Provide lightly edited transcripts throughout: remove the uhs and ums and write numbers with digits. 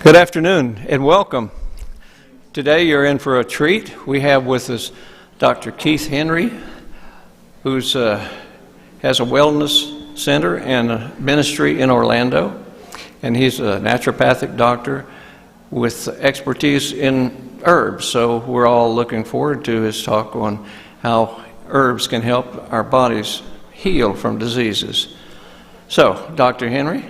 Good afternoon and welcome. Today you're in for a treat. We have with us Dr. Keith Henry, who has a wellness center and a ministry in Orlando, and he's a naturopathic doctor with expertise in herbs. So we're all looking forward to his talk on how herbs can help our bodies heal from diseases. So, Dr. Henry.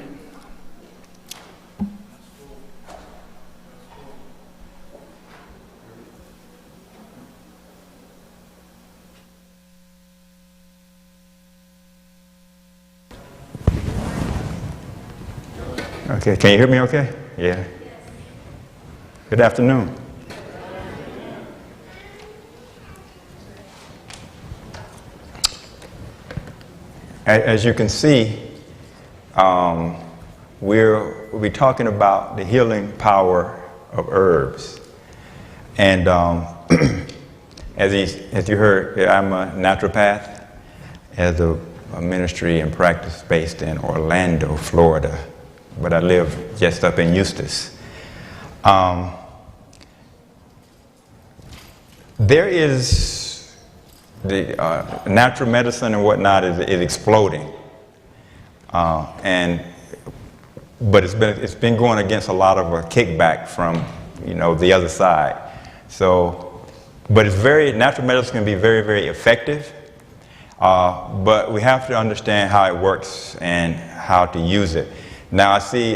Okay, can you hear me okay? Yeah. Good afternoon. As you can see, we'll be talking about the healing power of herbs. And as you heard, I'm a naturopath, as a ministry and practice based in Orlando, Florida. But I live just up in Eustis. There is the natural medicine and whatnot is exploding, but it's been going against a lot of a kickback from the other side. So, but natural medicine can be very, very effective. But we have to understand how it works and how to use it. Now I see,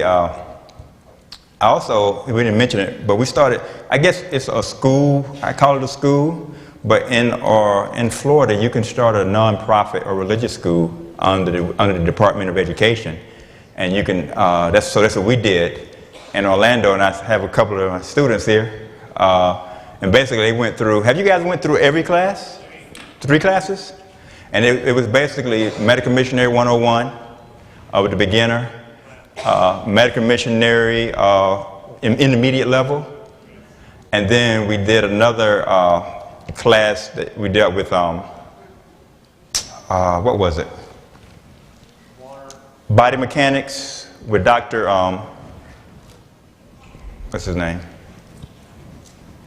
we didn't mention it, but we started, I guess it's a school, I call it a school, but in Florida you can start a nonprofit or religious school under the Department of Education. And you can, that's what we did in Orlando, and I have a couple of students here. And basically they went through, have you guys went through every class? 3 classes? And it was basically Medical Missionary 101 with the beginner. Medical missionary intermediate level, and then we did another class that we dealt with what was it? Body mechanics with Dr. What's his name?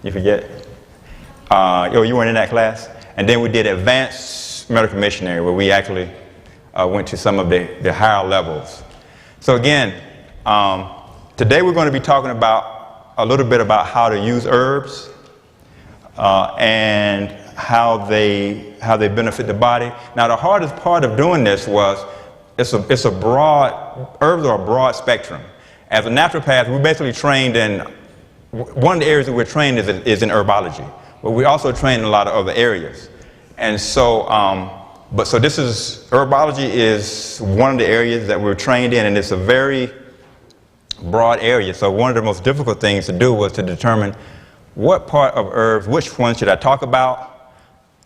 You forget? You weren't in that class. And then we did advanced medical missionary, where we actually went to some of the higher levels. So again, today we're going to be talking about a little bit about how to use herbs and how they benefit the body. Now, the hardest part of doing this was herbs are a broad spectrum. As a naturopath, we're basically trained in one of the areas that we're trained is in herbology, but we also train in a lot of other areas. And so, so herbology is one of the areas that we're trained in, and it's a very broad area. So one of the most difficult things to do was to determine what part of herbs, which one should I talk about,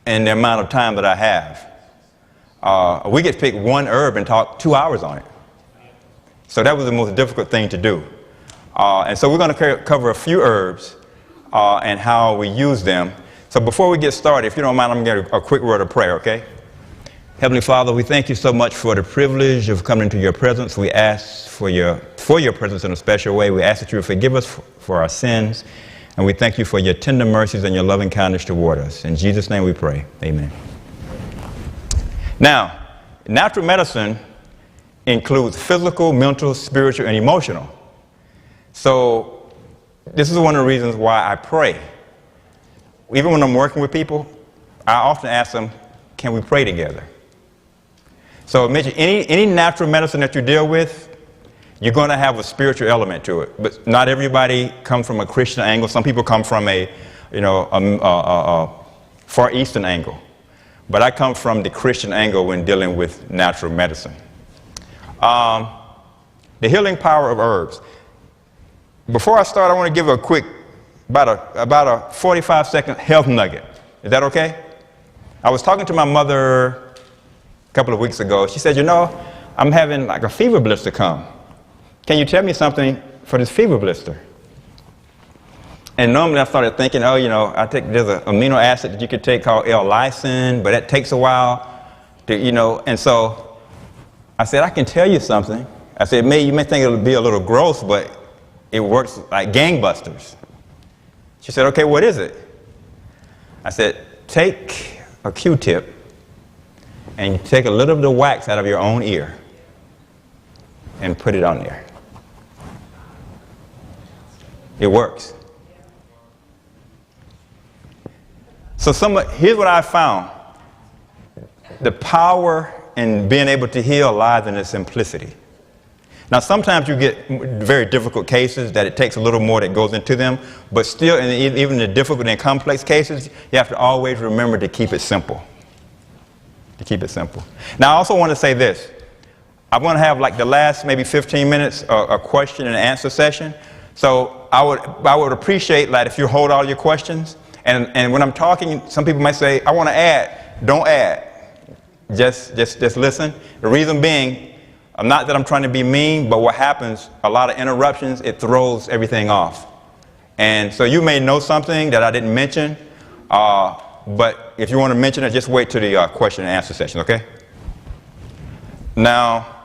and the amount of time that I have. We get to pick one herb and talk 2 hours on it. So that was the most difficult thing to do. And so we're going to cover a few herbs and how we use them. So before we get started, if you don't mind, I'm going to get a quick word of prayer, okay? Heavenly Father, we thank you so much for the privilege of coming into your presence. We ask for your presence in a special way. We ask that you would forgive us for our sins, and we thank you for your tender mercies and your loving kindness toward us. In Jesus' name we pray. Amen. Now, natural medicine includes physical, mental, spiritual, and emotional. So this is one of the reasons why I pray. Even when I'm working with people, I often ask them, can we pray together? So mention any natural medicine that you deal with, you're going to have a spiritual element to it. But not everybody comes from a Christian angle. Some people come from a Far Eastern angle. But I come from the Christian angle when dealing with natural medicine. The healing power of herbs. Before I start, I want to give a quick, about a 45-second health nugget. Is that okay? I was talking to my mother a couple of weeks ago. She said, I'm having like a fever blister come. Can you tell me something for this fever blister? And normally I started thinking, there's an amino acid that you could take called L-lysine, but that takes a while and so I said, I can tell you something. I said, you may think it'll be a little gross, but It works like gangbusters. She said, okay, what is it? I said, take a Q-tip and you take a little of the wax out of your own ear and put it on there. It works. So here's what I found. The power in being able to heal lies in its simplicity. Now, sometimes you get very difficult cases that it takes a little more that goes into them, but still, even the difficult and complex cases, you have to always remember to keep it simple. To keep it simple. Now, I also want to say this. I'm going to have like the last maybe 15 minutes a question and answer session. So I would appreciate that if you hold all your questions. And when I'm talking, some people might say, I want to add. Don't add. Just listen. The reason being, not that I'm trying to be mean, but what happens, a lot of interruptions, it throws everything off. And so you may know something that I didn't mention, but if you want to mention it, just wait till the question and answer session, okay? Now,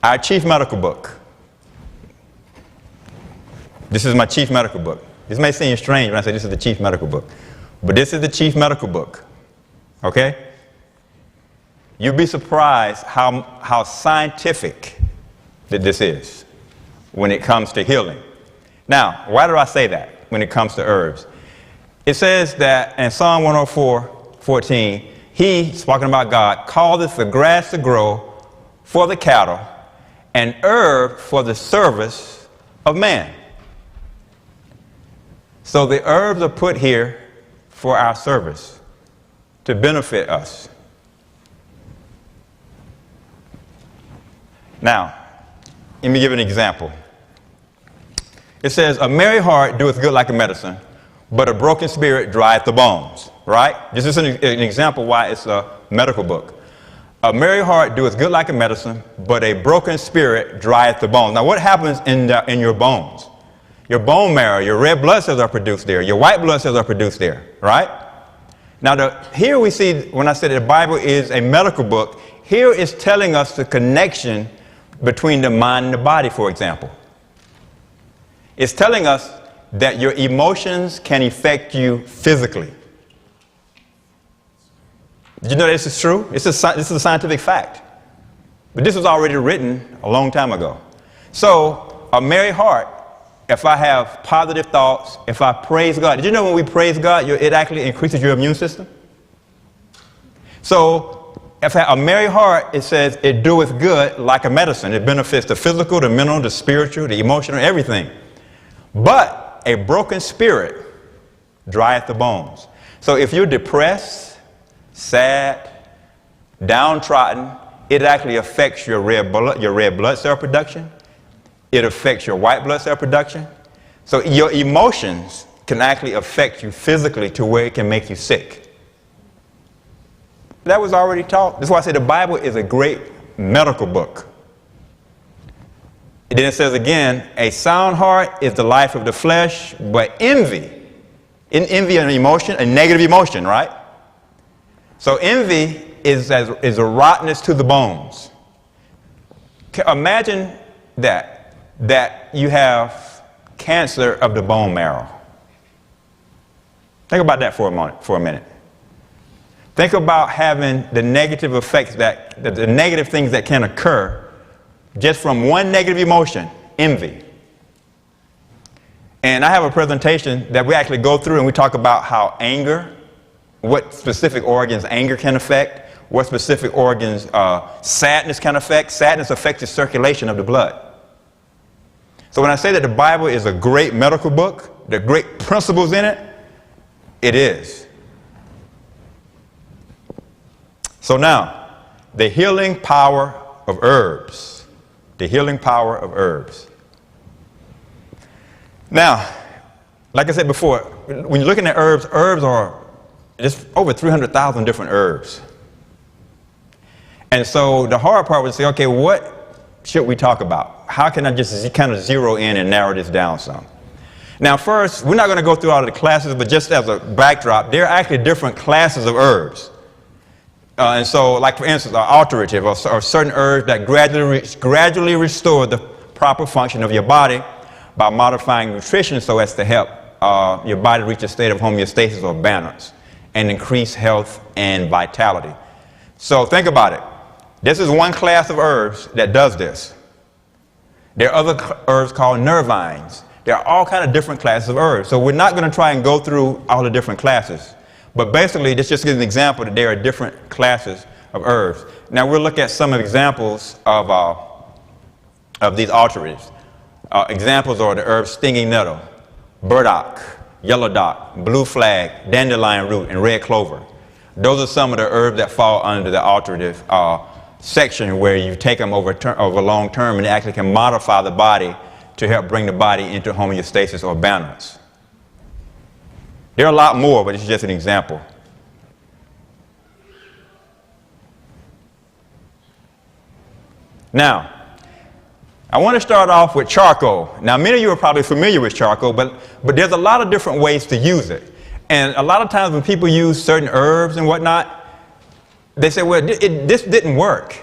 our chief medical book. This is my chief medical book. This may seem strange when I say this is the chief medical book, but this is the chief medical book, okay? You'd be surprised how scientific that this is when it comes to healing. Now, why do I say that when it comes to herbs? It says that in Psalm 104:14, he, speaking about God, causeth the grass to grow for the cattle and herb for the service of man. So the herbs are put here for our service, to benefit us. Now, let me give an example. It says, a merry heart doeth good like a medicine, but a broken spirit drieth the bones, right? This is an example why it's a medical book. A merry heart doeth good like a medicine, but a broken spirit drieth the bones. Now, what happens in your bones? Your bone marrow, your red blood cells are produced there. Your white blood cells are produced there, right? Now, here we see, when I said the Bible is a medical book, here it's telling us the connection between the mind and the body, for example. It's telling us that your emotions can affect you physically. Did you know this is true? This is a scientific fact. But this was already written a long time ago. So, a merry heart, if I have positive thoughts, if I praise God. Did you know when we praise God, it actually increases your immune system? So, if I have a merry heart, it says it doeth good like a medicine. It benefits the physical, the mental, the spiritual, the emotional, everything. But a broken spirit drieth the bones. So if you're depressed, sad, downtrodden, it actually affects your red blood cell production. It affects your white blood cell production. So your emotions can actually affect you physically to where it can make you sick. That was already taught. That's why I say the Bible is a great medical book. And then it says again, a sound heart is the life of the flesh, but envy an emotion, a negative emotion, right? So envy is a rottenness to the bones. Imagine that you have cancer of the bone marrow. Think about that for a minute. Think about having the negative effects the negative things that can occur just from one negative emotion, envy. And I have a presentation that we actually go through and we talk about how anger, what specific organs anger can affect, what specific organs sadness can affect. Sadness affects the circulation of the blood. So when I say that the Bible is a great medical book, the great principles in it, it is. So now, the healing power of herbs. The healing power of herbs. Now, like I said before, when you're looking at herbs, herbs are just over 300,000 different herbs. And so the hard part was to say, okay, what should we talk about? How can I just kind of zero in and narrow this down some? Now, first, we're not going to go through all of the classes, but just as a backdrop, there are actually different classes of herbs. And so, like for instance, an alterative or certain herbs that gradually restore the proper function of your body by modifying nutrition so as to help your body reach a state of homeostasis or balance and increase health and vitality. So think about it. This is one class of herbs that does this. There are other herbs called nervines. There are all kinds of different classes of herbs. So we're not going to try and go through all the different classes. But basically, this just gives an example that there are different classes of herbs. Now we'll look at some examples of these alteratives. Examples are the herbs stinging nettle, burdock, yellow dock, blue flag, dandelion root, and red clover. Those are some of the herbs that fall under the alterative section, where you take them over long term and they actually can modify the body to help bring the body into homeostasis or balance. There are a lot more, but it's just an example. Now, I want to start off with charcoal. Now, many of you are probably familiar with charcoal, but there's a lot of different ways to use it. And a lot of times when people use certain herbs and whatnot, they say, well, this didn't work.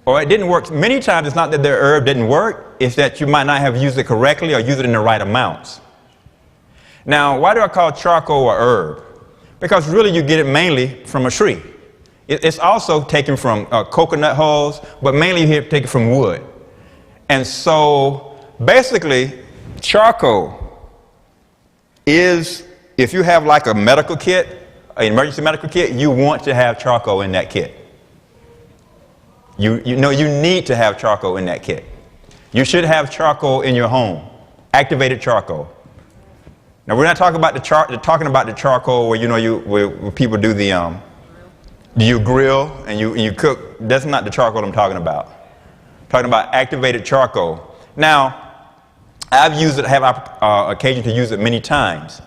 Or it didn't work. Many times it's not that the herb didn't work, it's that you might not have used it correctly or used it in the right amounts. Now, why do I call charcoal a herb? Because really you get it mainly from a tree. It's also taken from coconut hulls, but mainly you take it from wood. And so basically charcoal is, if you have like a medical kit, an emergency medical kit, you want to have charcoal in that kit. You know you need to have charcoal in that kit. You should have charcoal in your home, activated charcoal. Now we're not talking about the charcoal where where people do you grill and you cook. That's not the charcoal I'm talking about. I'm talking about activated charcoal. Now I've used it, have occasion to use it many times.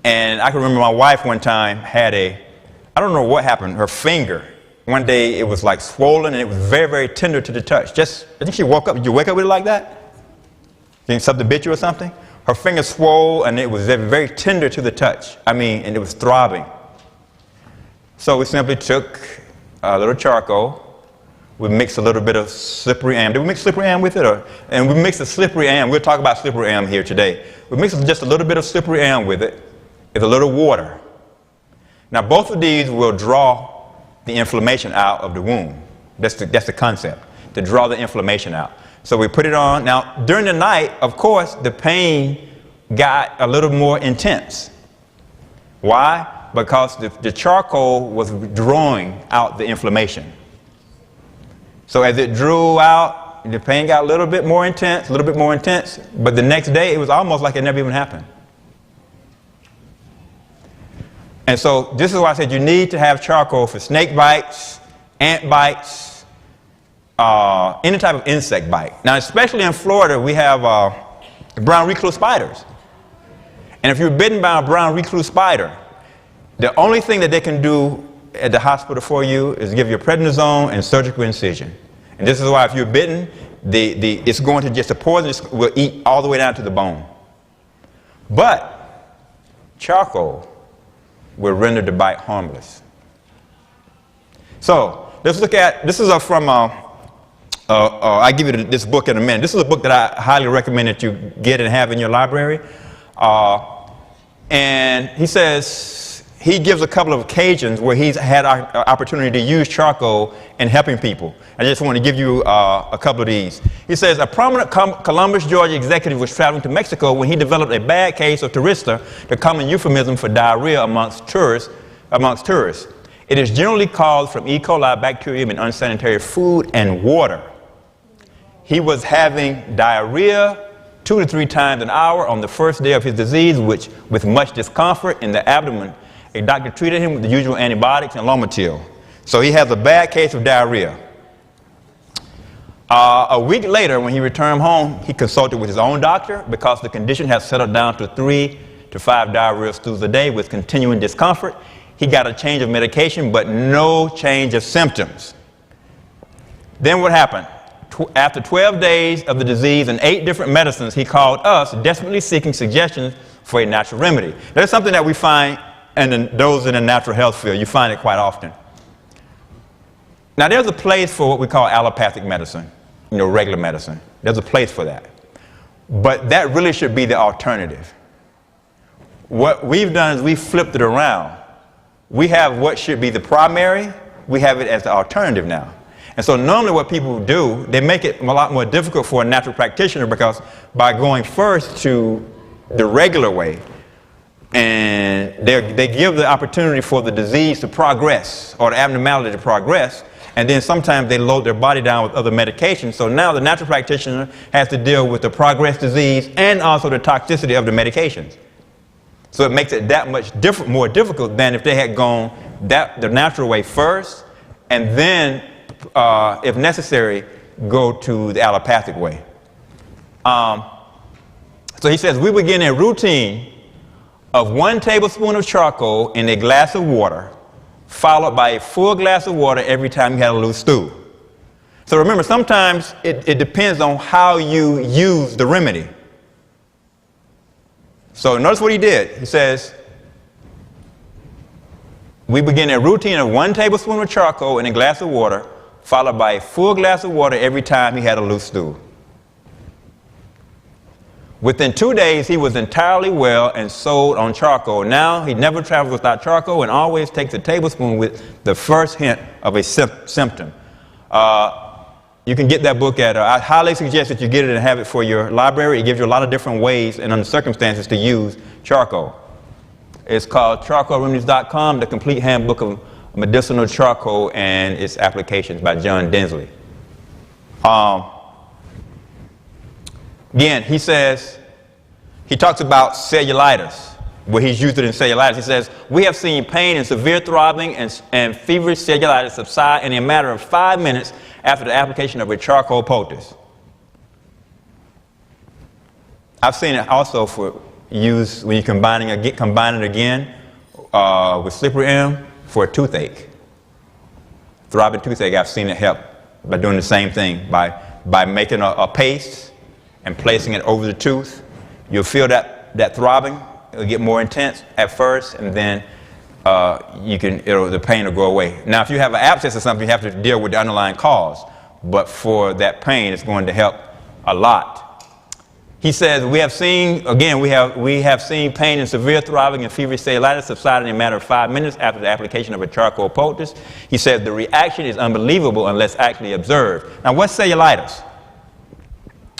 And I can remember my wife one time had I don't know what happened, her finger. One day it was like swollen and it was very, very tender to the touch. I think she woke up. Did you wake up with it like that? Think something bit you or something? Her finger swole and it was very, very tender to the touch. And it was throbbing. So we simply took a little charcoal. We mixed a little bit of slippery elm. Did we mix slippery elm with it? And we mixed the slippery elm. We'll talk about slippery elm here today. We mixed just a little bit of slippery elm with it. With a little water. Now both of these will draw the inflammation out of the wound. That's the concept, to draw the inflammation out. So we put it on. Now during the night, of course, the pain got a little more intense. Why? Because the charcoal was drawing out the inflammation. So as it drew out, the pain got a little bit more intense, but the next day it was almost like it never even happened. And so this is why I said you need to have charcoal for snake bites, ant bites, any type of insect bite. Now, especially in Florida, we have brown recluse spiders. And if you're bitten by a brown recluse spider, the only thing that they can do at the hospital for you is give you prednisone and surgical incision. And this is why if you're bitten, it's going to just, the poison will eat all the way down to the bone. But charcoal will render the bite harmless. So let's look at, this is from, I'll give you this book in a minute. This is a book that I highly recommend that you get and have in your library. And he says, he gives a couple of occasions where he's had an opportunity to use charcoal in helping people. I just want to give you a couple of these. He says, a prominent Columbus, Georgia executive was traveling to Mexico when he developed a bad case of turista, the common euphemism for diarrhea amongst tourists. It is generally caused from E. coli bacterium in unsanitary food and water. He was having diarrhea 2 to 3 times an hour on the first day of his disease, which with much discomfort in the abdomen. A doctor treated him with the usual antibiotics and Lomotil. So he has a bad case of diarrhea. A week later, when he returned home, he consulted with his own doctor because the condition had settled down to 3 to 5 diarrhea stools a day with continuing discomfort. He got a change of medication, but no change of symptoms. Then what happened? After 12 days of the disease and 8 different medicines, he called us, desperately seeking suggestions for a natural remedy. That's something that we find in those in the natural health field. You find it quite often. Now, there's a place for what we call allopathic medicine, regular medicine. There's a place for that. But that really should be the alternative. What we've done is we've flipped it around. We have what should be the primary, we have it as the alternative now. And so normally what people do, they make it a lot more difficult for a natural practitioner, because by going first to the regular way, and they give the opportunity for the disease to progress or the abnormality to progress, and then sometimes they load their body down with other medications. So now the natural practitioner has to deal with the progress disease and also the toxicity of the medications. So it makes it that much more difficult than if they had gone the natural way first, and then, if necessary, go to the allopathic way. So he says, we begin a routine of 1 tablespoon of charcoal in a glass of water, followed by a full glass of water every time you had a loose stool. So remember, sometimes it depends on how you use the remedy. So notice what he did. He says, we begin a routine of 1 tablespoon of charcoal in a glass of water, followed by a full glass of water every time he had a loose stool. Within 2 days, he was entirely well and sold on charcoal. Now he never travels without charcoal and always takes a tablespoon with the first hint of a symptom. You can get that book at, I highly suggest that you get it and have it for your library. It gives you a lot of different ways and under circumstances to use charcoal. It's called charcoalremedies.com, the complete handbook of medicinal charcoal and its applications by John Densley. Again, he talks about cellulitis, where he's used it in cellulitis. He says, we have seen pain and severe throbbing and feverish cellulitis subside in a matter of 5 minutes after the application of a charcoal poultice. I've seen it also for use when you're combining it again with slippery elm for a toothache. Throbbing toothache, I've seen it help by doing the same thing, by making a paste and placing it over the tooth. You'll feel that throbbing. It'll get more intense at first, and then the pain will go away. Now, if you have an abscess or something, you have to deal with the underlying cause. But for that pain, it's going to help a lot. He says, we have seen pain and severe throbbing and feverish cellulitis subside in a matter of 5 minutes after the application of a charcoal poultice. He says the reaction is unbelievable unless actually observed. Now, what's cellulitis?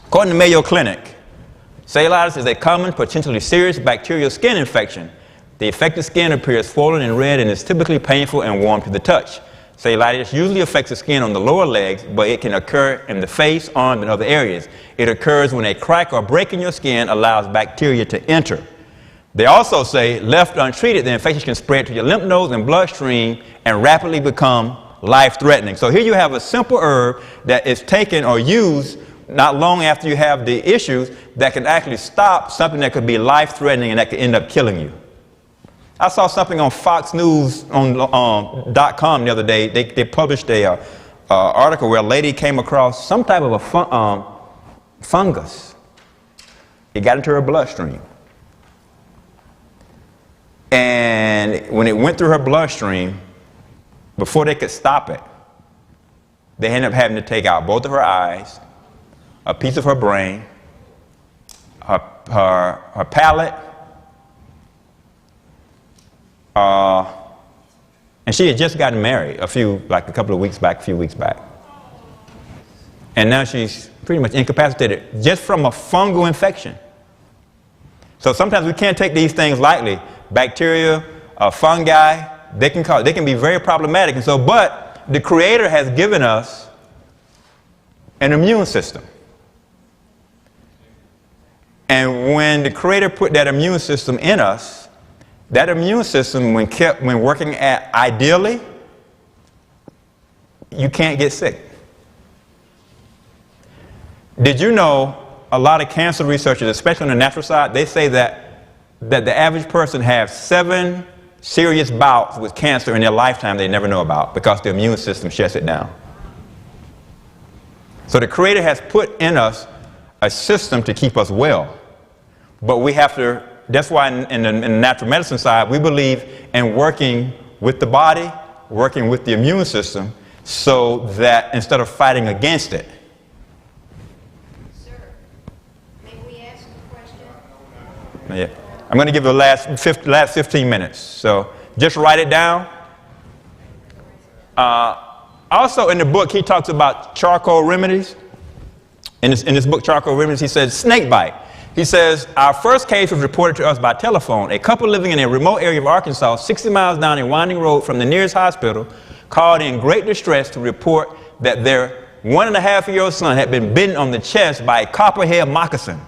According to Mayo Clinic, cellulitis is a common, potentially serious bacterial skin infection. The affected skin appears swollen and red and is typically painful and warm to the touch. Cellulitis usually affects the skin on the lower legs, but it can occur in the face, arms, and other areas. It occurs when a crack or break in your skin allows bacteria to enter. They also say, left untreated, the infection can spread to your lymph nodes and bloodstream and rapidly become life-threatening. So here you have a simple herb that is taken or used not long after you have the issues that can actually stop something that could be life-threatening and that could end up killing you. I saw something on Fox News .com the other day. They published a article where a lady came across some type of a fungus. It got into her bloodstream. And when it went through her bloodstream, before they could stop it, they ended up having to take out both of her eyes, a piece of her brain, her palate, and she had just gotten married a few weeks back. And now she's pretty much incapacitated just from a fungal infection. So sometimes we can't take these things lightly. Bacteria, fungi, they can be very problematic. And so, but the Creator has given us an immune system. And when the Creator put that immune system in us, that immune system, when working ideally, you can't get sick. Did you know a lot of cancer researchers, especially on the natural side, they say that the average person has 7 serious bouts with cancer in their lifetime they never know about because the immune system shuts it down. So the Creator has put in us a system to keep us well. But we have to, that's why in the natural medicine side, we believe in working with the body, working with the immune system, so that instead of fighting against it. Sir, may we ask a question? Yeah. I'm going to give you the last 15 minutes. So just write it down. Also in the book, he talks about charcoal remedies. In this book, Charcoal Remedies, he says snake bite. He says, our first case was reported to us by telephone. A couple living in a remote area of Arkansas, 60 miles down a winding road from the nearest hospital, called in great distress to report that their 1.5-year-old son had been bitten on the chest by a copperhead moccasin.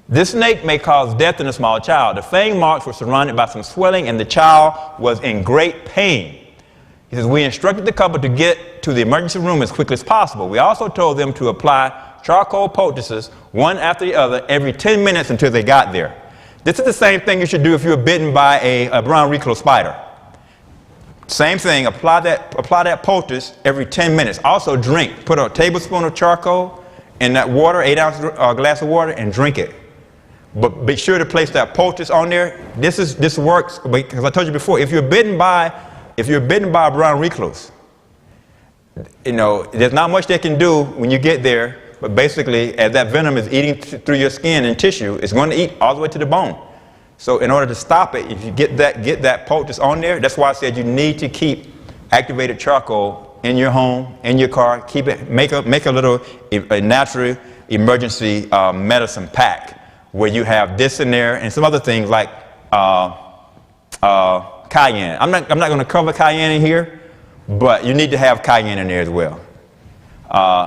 This snake may cause death in a small child. The fang marks were surrounded by some swelling, and the child was in great pain. He says, we instructed the couple to get to the emergency room as quickly as possible. We also told them to apply charcoal poultices, one after the other, every 10 minutes until they got there. This is the same thing you should do if you were bitten by a brown recluse spider. Same thing, apply that poultice every 10 minutes. Also drink, put a tablespoon of charcoal in that water, 8-ounce glass of water, and drink it. But be sure to place that poultice on there. This works because I told you before, if you're bitten by a brown recluse, there's not much they can do when you get there, but basically, as that venom is eating through your skin and tissue, it's going to eat all the way to the bone. So in order to stop it, if you get that poultice on there, that's why I said you need to keep activated charcoal in your home, in your car. Keep it, make a little a natural emergency medicine pack where you have this in there and some other things like cayenne. I'm not going to cover cayenne in here, but you need to have cayenne in there as well.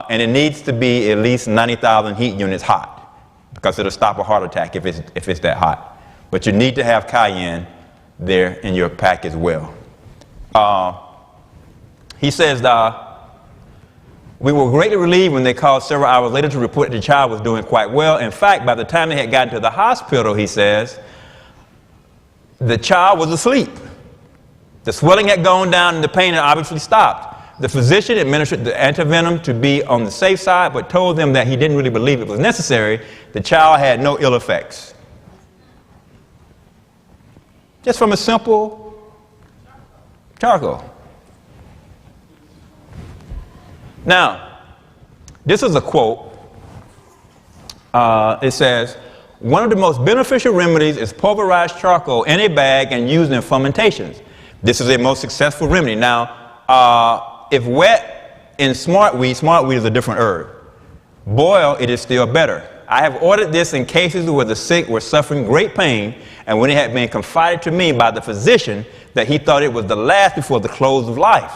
And it needs to be at least 90,000 heat units hot because it'll stop a heart attack if it's that hot. But you need to have cayenne there in your pack as well. He says, we were greatly relieved when they called several hours later to report that the child was doing quite well. In fact, by the time they had gotten to the hospital, he says, the child was asleep. The swelling had gone down and the pain had obviously stopped. The physician administered the antivenom to be on the safe side, but told them that he didn't really believe it was necessary. The child had no ill effects. Just from a simple charcoal. Now, this is a quote. It says, one of the most beneficial remedies is pulverized charcoal in a bag and used in fermentations. This is a most successful remedy. Now, if wet in smartweed is a different herb. Boil, it is still better. I have ordered this in cases where the sick were suffering great pain, and when it had been confided to me by the physician that he thought it was the last before the close of life.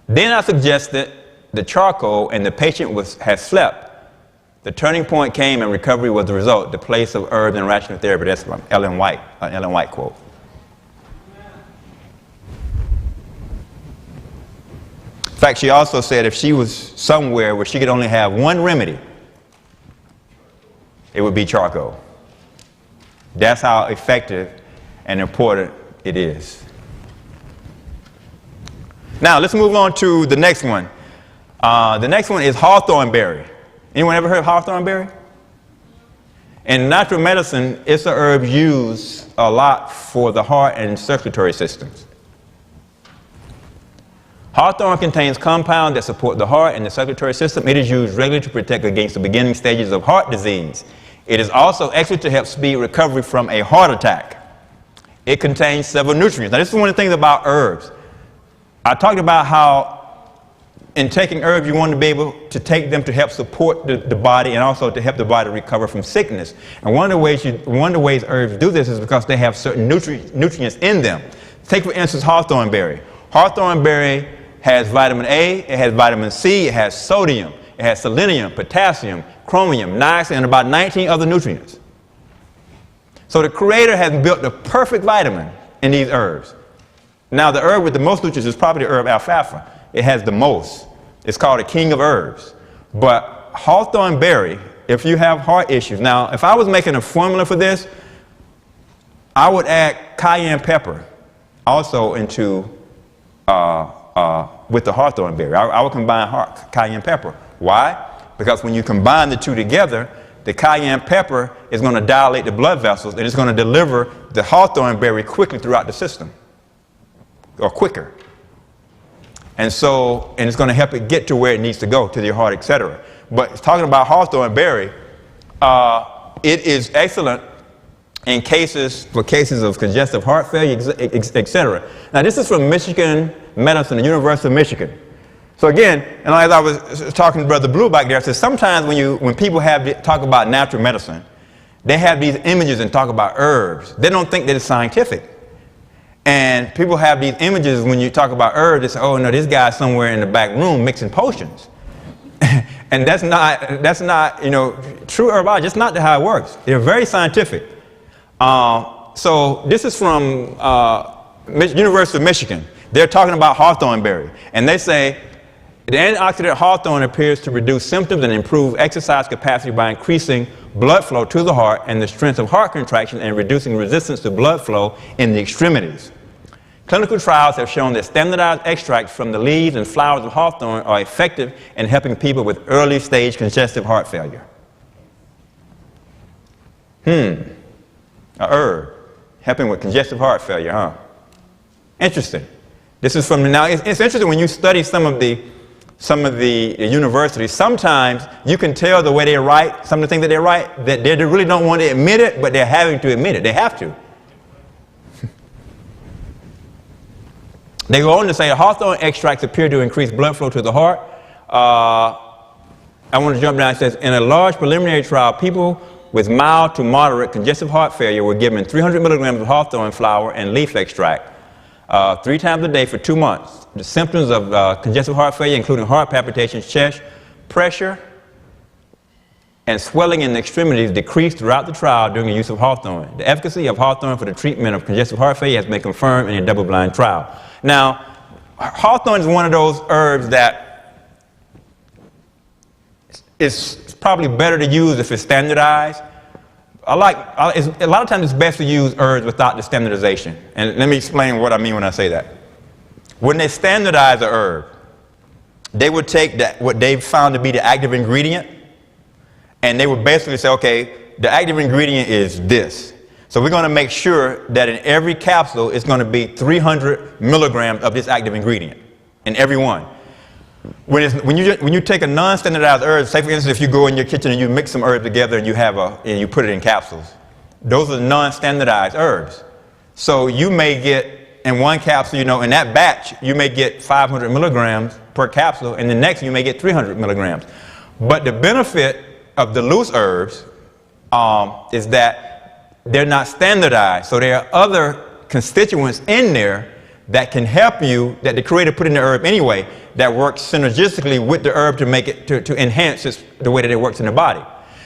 Then I suggested the charcoal, and the patient had slept. The turning point came, and recovery was the result. The place of herbs and rational therapy. That's from Ellen White, an Ellen White quote. In fact, she also said if she was somewhere where she could only have one remedy, it would be charcoal. That's how effective and important it is. Now, let's move on to the next one. The next one is hawthorn berry. Anyone ever heard of hawthorn berry? In natural medicine, it's an herb used a lot for the heart and circulatory systems. Hawthorn contains compounds that support the heart and the circulatory system. It is used regularly to protect against the beginning stages of heart disease. It is also excellent to help speed recovery from a heart attack. It contains several nutrients. Now, this is one of the things about herbs. I talked about how in taking herbs, you want to be able to take them to help support the body and also to help the body recover from sickness. And one of the ways herbs do this is because they have certain nutrients in them. Take, for instance, hawthorn berry. Hawthorn berry has vitamin A, it has vitamin C, it has sodium, it has selenium, potassium, chromium, niacin, and about 19 other nutrients. So the Creator has built the perfect vitamin in these herbs. Now, the herb with the most nutrients is probably the herb alfalfa. It has the most. It's called the king of herbs. But hawthorn berry, if you have heart issues, now, if I was making a formula for this, I would add cayenne pepper also into with the hawthorn berry. I would combine cayenne pepper. Why? Because when you combine the two together, the cayenne pepper is going to dilate the blood vessels and it's going to deliver the hawthorn berry quickly throughout the system, or quicker. And it's going to help it get to where it needs to go, to your heart, etc. But talking about hawthorn berry, it is excellent for cases of congestive heart failure, etc. Now, this is from Michigan Medicine, the University of Michigan. So again, and as I was talking to Brother Blue back there, I said sometimes when people talk about natural medicine, they have these images and talk about herbs. They don't think that it's scientific. And people have these images when you talk about herbs, they say, oh no, this guy's somewhere in the back room mixing potions. And that's not, you know, true herbology. It's not how it works. They're very scientific. So this is from University of Michigan. They're talking about hawthorn berry. And they say, the antioxidant hawthorn appears to reduce symptoms and improve exercise capacity by increasing blood flow to the heart and the strength of heart contraction and reducing resistance to blood flow in the extremities. Clinical trials have shown that standardized extracts from the leaves and flowers of hawthorn are effective in helping people with early stage congestive heart failure. A herb helping with congestive heart failure, huh? Interesting. This is from, now it's interesting when you study some of the universities, sometimes you can tell the way they write, some of the things that they write, that they really don't want to admit it, but they're having to admit it. They have to. They go on to say hawthorn extracts appear to increase blood flow to the heart. I want to jump down. It says, in a large preliminary trial, people with mild to moderate congestive heart failure were given 300 milligrams of hawthorn flower and leaf extract 3 times a day for 2 months. The symptoms of congestive heart failure, including heart palpitations, chest pressure, and swelling in the extremities, decreased throughout the trial during the use of hawthorn. The efficacy of hawthorn for the treatment of congestive heart failure has been confirmed in a double-blind trial. Now, hawthorn is one of those herbs that is probably better to use if it's standardized. A lot of times it's best to use herbs without the standardization. And let me explain what I mean when I say that. When they standardize a herb, they would take what they've found to be the active ingredient, and they would basically say, okay, the active ingredient is this. So we're going to make sure that in every capsule it's going to be 300 milligrams of this active ingredient in every one. When you take a non-standardized herb, say for instance if you go in your kitchen and you mix some herbs together and you put it in capsules, those are non-standardized herbs. So you may get in one capsule, you know, in that batch you may get 500 milligrams per capsule, and the next you may get 300 milligrams. But the benefit of the loose herbs is that they're not standardized. So there are other constituents in there that can help you, that the creator put in the herb anyway, that works synergistically with the herb to make it, to enhance the way that it works in the body.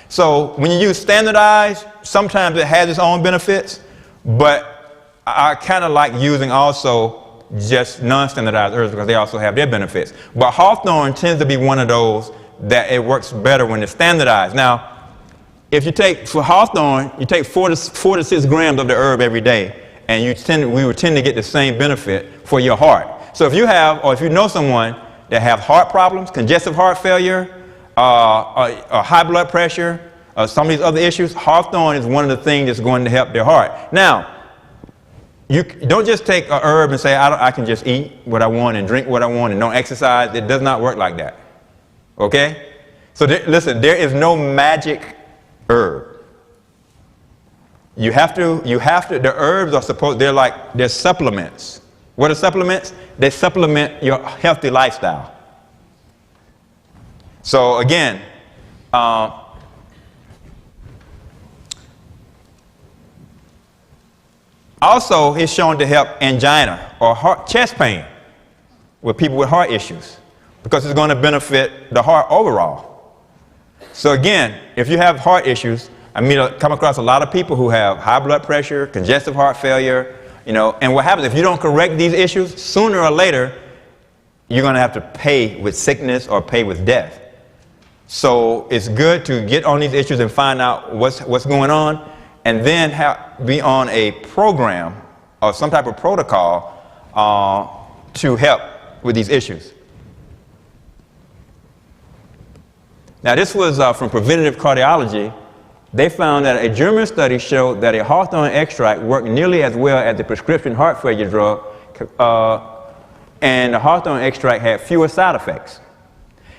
So when you use standardized, sometimes it has its own benefits, but I kind of like using also just non-standardized herbs because they also have their benefits. But hawthorn tends to be one of those that it works better when it's standardized. Now, if you take, for hawthorn, you take 4 to 6 grams of the herb every day, and we would tend to get the same benefit for your heart. So if you have, or if you know someone that have heart problems, congestive heart failure, or high blood pressure, some of these other issues, hawthorn is one of the things that's going to help their heart. Now, you don't just take a herb and say, I can just eat what I want and drink what I want and don't exercise. It does not work like that. Okay? So listen, there is no magic herb. You have to, the herbs are supposed, they're supplements. What are supplements? They supplement your healthy lifestyle. So again, also it's shown to help angina or chest pain with people with heart issues because it's going to benefit the heart overall. So again, if you have heart issues, I come across a lot of people who have high blood pressure, congestive heart failure, you know, and what happens if you don't correct these issues, sooner or later, you're going to have to pay with sickness or pay with death. So it's good to get on these issues and find out what's going on, and then be on a program or some type of protocol to help with these issues. Now this was from Preventative Cardiology. They found that a German study showed that a hawthorn extract worked nearly as well as the prescription heart failure drug and the hawthorn extract had fewer side effects.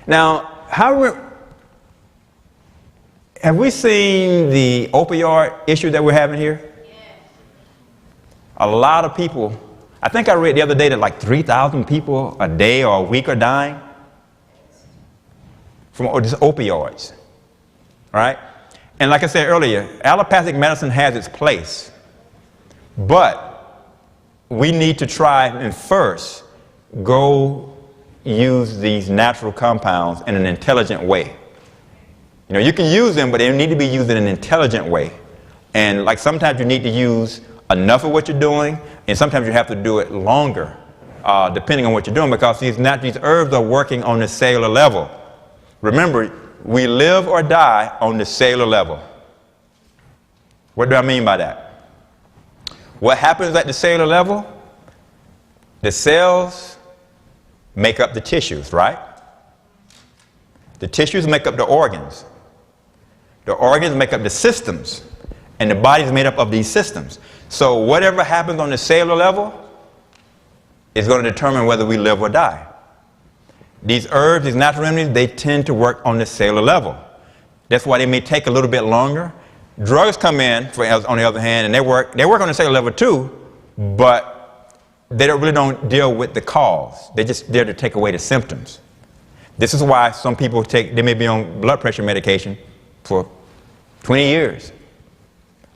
Now, have we seen the opioid issue that we're having here? Yes. A lot of people, I think I read the other day that like 3,000 people a day or a week are dying from just opioids, right? And like I said earlier, allopathic medicine has its place, but we need to try and first go use these natural compounds in an intelligent way. You know, you can use them, but they need to be used in an intelligent way. And like sometimes you need to use enough of what you're doing, and sometimes you have to do it longer, depending on what you're doing, because these herbs are working on the cellular level. Remember, we live or die on the cellular level. What do I mean by that? What happens at the cellular level? The cells make up the tissues, right? The tissues make up the organs. The organs make up the systems, and the body is made up of these systems. So whatever happens on the cellular level is going to determine whether we live or die. These herbs, these natural remedies, they tend to work on the cellular level. That's why they may take a little bit longer. Drugs come in, on the other hand, and they work on the cellular level too, but they really don't deal with the cause. They're just there to take away the symptoms. This is why some people they may be on blood pressure medication for 20 years.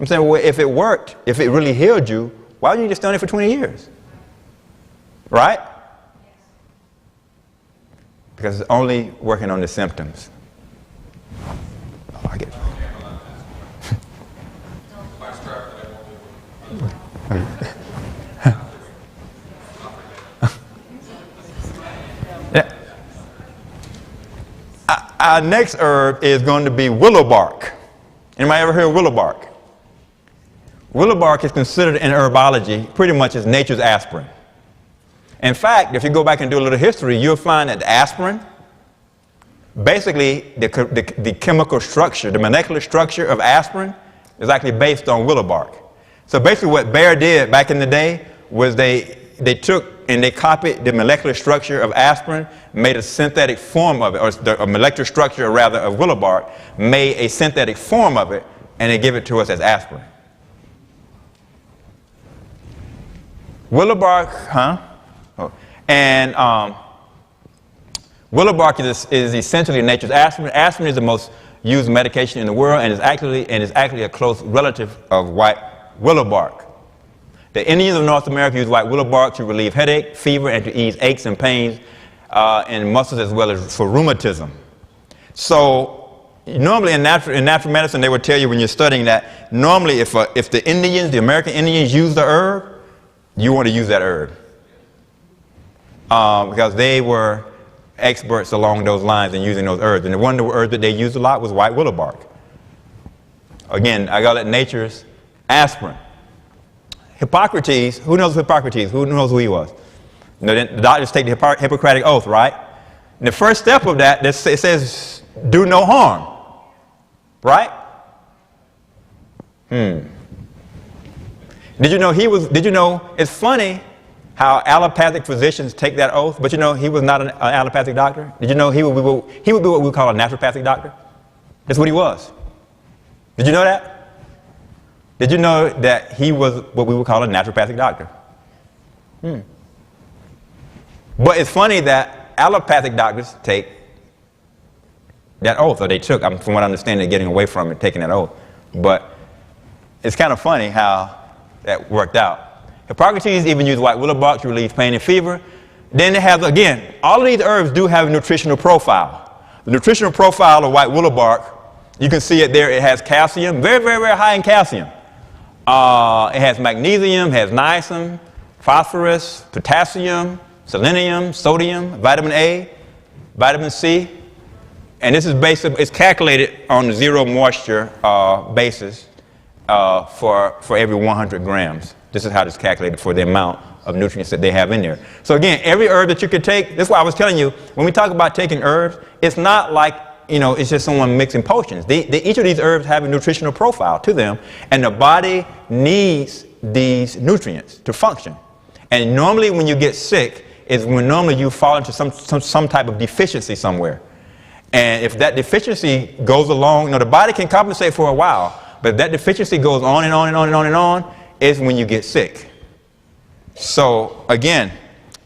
I'm saying, well, if it worked, if it really healed you, why wouldn't you just stay on it for 20 years? Right? Because it's only working on the symptoms. Oh, I get it. Yeah. Our next herb is going to be willow bark. Anybody ever heard of willow bark? Willow bark is considered in herbology pretty much as nature's aspirin. In fact, if you go back and do a little history, you'll find that aspirin, basically the chemical structure, the molecular structure of aspirin is actually based on willow bark. So basically what Bayer did back in the day was they took and they copied the molecular structure of aspirin, made a synthetic form of it, or a molecular structure rather of willow bark, made a synthetic form of it, and they give it to us as aspirin. Willow bark, And willow bark is essentially nature's aspirin. Aspirin is the most used medication in the world, and is actually a close relative of white willow bark. The Indians of North America use white willow bark to relieve headache, fever, and to ease aches and pains in muscles, as well as for rheumatism. So normally in natural medicine, they would tell you when you're studying that normally if the American Indians use the herb, you want to use that herb. Because they were experts along those lines in using those herbs. And one of the herbs that they used a lot was white willow bark. Again, I got it nature's aspirin. Hippocrates, who knows Hippocrates? Who knows who he was? You know, the doctors take the Hippocratic oath, right? And the first step of that, it says, do no harm. Right? Did you know, it's funny how allopathic physicians take that oath, but you know he was not an allopathic doctor? Did you know he would be what we call a naturopathic doctor? That's what he was. Did you know that? Did you know that he was what we would call a naturopathic doctor? But it's funny that allopathic doctors take that oath, or they took, from what I understand, they're getting away from it, taking that oath. But it's kind of funny how that worked out. Hippocrates even used white willow bark to relieve pain and fever. Then they have, again, all of these herbs do have a nutritional profile. The nutritional profile of white willow bark, you can see it there. It has calcium, very, very, very high in calcium. It has magnesium, has niacin, phosphorus, potassium, selenium, sodium, vitamin A, vitamin C. And this is it's calculated on the zero moisture basis for every 100 grams. This is how it's calculated for the amount of nutrients that they have in there. So again, every herb that you could take, that's why I was telling you, when we talk about taking herbs, it's not like, you know, it's just someone mixing potions. Each of these herbs have a nutritional profile to them, and the body needs these nutrients to function. And normally when you get sick, is when normally you fall into some type of deficiency somewhere. And if that deficiency goes along, the body can compensate for a while, but if that deficiency goes on and on and on and on and on, is when you get sick. So again,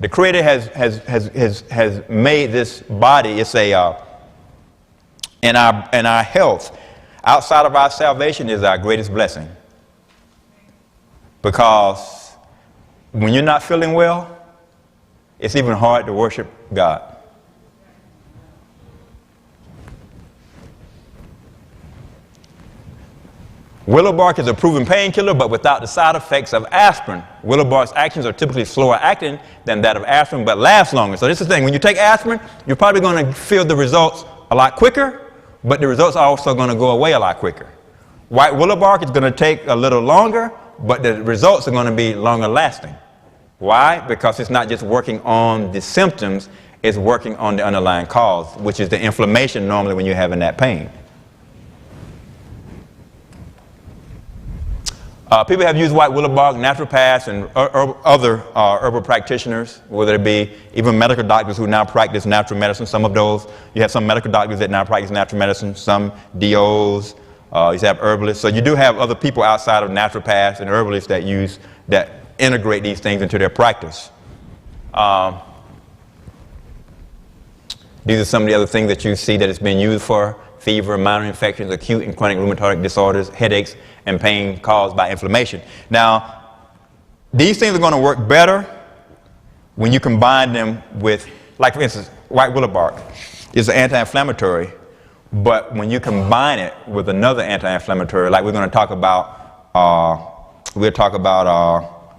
the Creator has made this body, it's in our health, outside of our salvation is our greatest blessing. Because when you're not feeling well, it's even hard to worship God. Willow bark is a proven painkiller, but without the side effects of aspirin. Willow bark's actions are typically slower acting than that of aspirin, but last longer. So this is the thing. When you take aspirin, you're probably going to feel the results a lot quicker, but the results are also going to go away a lot quicker. White willow bark is going to take a little longer, but the results are going to be longer lasting. Why? Because it's not just working on the symptoms, it's working on the underlying cause, which is the inflammation normally when you're having that pain. People have used white willow bark, naturopaths and other herbal practitioners, whether it be even medical doctors who now practice natural medicine. Some of those, you have some medical doctors that now practice natural medicine, some DOs, you have herbalists. So you do have other people outside of naturopaths and herbalists that integrate these things into their practice. These are some of the other things that you see that it's been used for: fever, minor infections, acute and chronic rheumatic disorders, headaches, and pain caused by inflammation. Now, these things are going to work better when you combine them with, like for instance, white willow bark is an anti-inflammatory, but when you combine it with another anti-inflammatory, like we're going to talk about,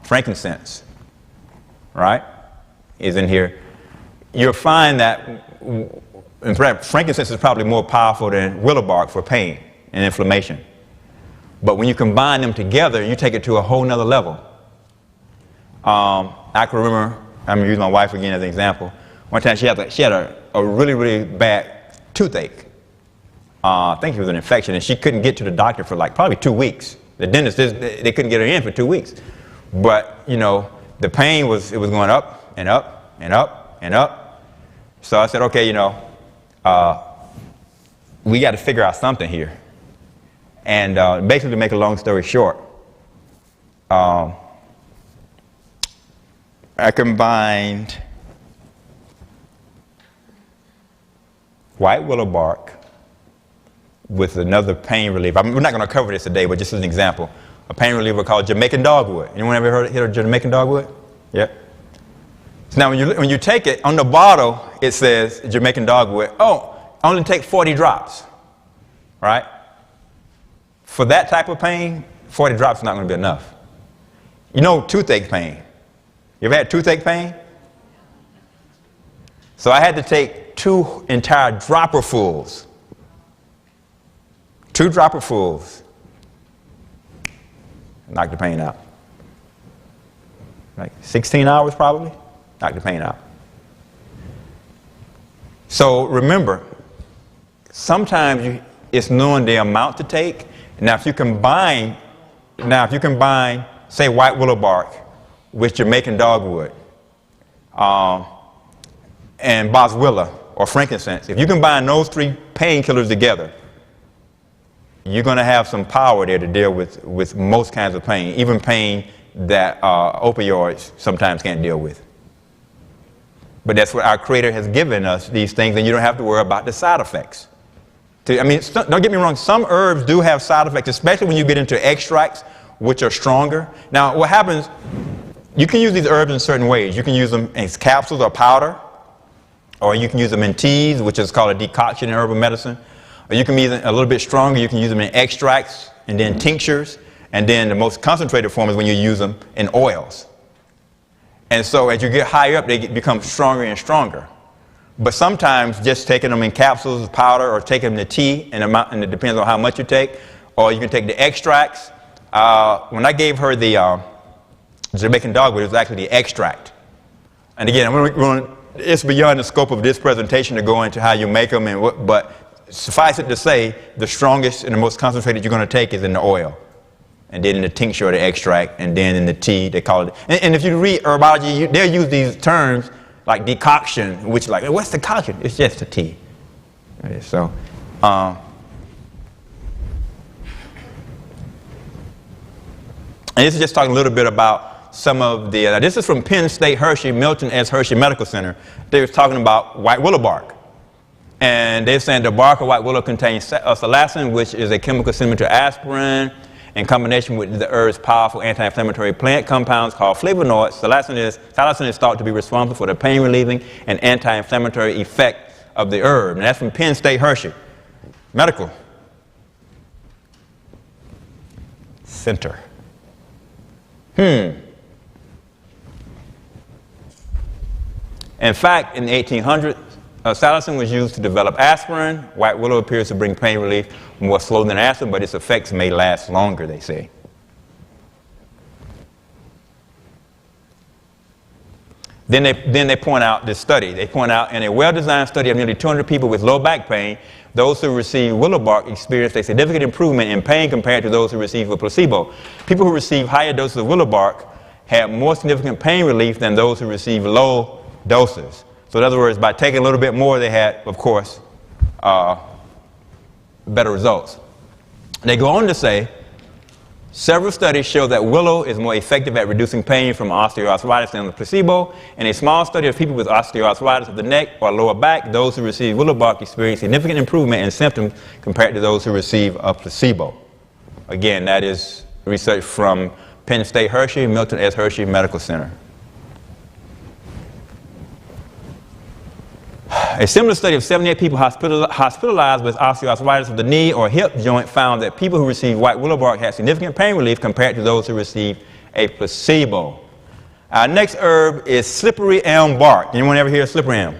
frankincense, right, is in here, you'll find that in fact, frankincense is probably more powerful than willow bark for pain and inflammation. But when you combine them together, you take it to a whole nother level. I can remember, I'm going to use my wife again as an example. One time she had a really, really bad toothache. I think it was an infection, and she couldn't get to the doctor for like probably 2 weeks. The dentist, they couldn't get her in for 2 weeks. But, the pain was going up and up and up and up. So I said, okay, we got to figure out something here. And basically, to make a long story short, I combined white willow bark with another pain reliever. We're not going to cover this today, but just as an example, a pain reliever called Jamaican dogwood. Anyone ever heard of Jamaican dogwood? Yeah. So now, when you take it, on the bottle, it says Jamaican dogwood. Oh, only take 40 drops, right? For that type of pain, 40 drops is not going to be enough. Toothache pain. You ever had toothache pain? So I had to take 2 entire dropperfuls. 2 dropperfuls. Knock the pain out. Like 16 hours probably. Knock the pain out. So remember, sometimes it's knowing the amount to take. Now, if you combine, say, white willow bark with Jamaican dogwood and boswellia or frankincense, if you combine those 3 painkillers together, you're going to have some power there to deal with most kinds of pain, even pain that opioids sometimes can't deal with. But that's what our Creator has given us, these things, and you don't have to worry about the side effects. Don't get me wrong, some herbs do have side effects, especially when you get into extracts, which are stronger. Now, what happens, you can use these herbs in certain ways. You can use them as capsules or powder, or you can use them in teas, which is called a decoction in herbal medicine. Or you can use them a little bit stronger. You can use them in extracts and then tinctures. And then the most concentrated form is when you use them in oils. And so as you get higher up, they become stronger and stronger. But sometimes just taking them in capsules, powder, or taking them in tea, and it depends on how much you take, or you can take the extracts. When I gave her the Jamaican dogwood, it was actually the extract. And again, it's beyond the scope of this presentation to go into how you make them, but suffice it to say, the strongest and the most concentrated you're going to take is in the oil. And then in the tincture or the extract, and then in the tea, they call it. And if you read herbology, they'll use these terms like decoction, which like, what's decoction? It's just a tea. Okay, so, and this is just talking a little bit about some of the, this is from Penn State Hershey, Milton S. Hershey Medical Center. They were talking about white willow bark. And they're saying the bark of white willow contains psilocin, which is a chemical similar to aspirin, in combination with the herb's powerful anti-inflammatory plant compounds called flavonoids. Psilocin is thought to be responsible for the pain-relieving and anti-inflammatory effect of the herb. And that's from Penn State Hershey Medical Center. In fact, in the 1800s, psilocin was used to develop aspirin. White willow appears to bring pain relief more slowly than aspirin, but its effects may last longer, they say. Then they point out this study. They point out in a well-designed study of nearly 200 people with low back pain, those who received willow bark experienced a significant improvement in pain compared to those who received a placebo. People who received higher doses of willow bark had more significant pain relief than those who received low doses. So in other words, by taking a little bit more, they had, of course, better results. They go on to say, several studies show that willow is more effective at reducing pain from osteoarthritis than the placebo. In a small study of people with osteoarthritis of the neck or lower back, those who received willow bark experienced significant improvement in symptoms compared to those who received a placebo. Again, that is research from Penn State Hershey, Milton S. Hershey Medical Center. A similar study of 78 people hospitalized with osteoarthritis of the knee or hip joint found that people who received white willow bark had significant pain relief compared to those who received a placebo. Our next herb is slippery elm bark. Anyone ever hear of slippery elm?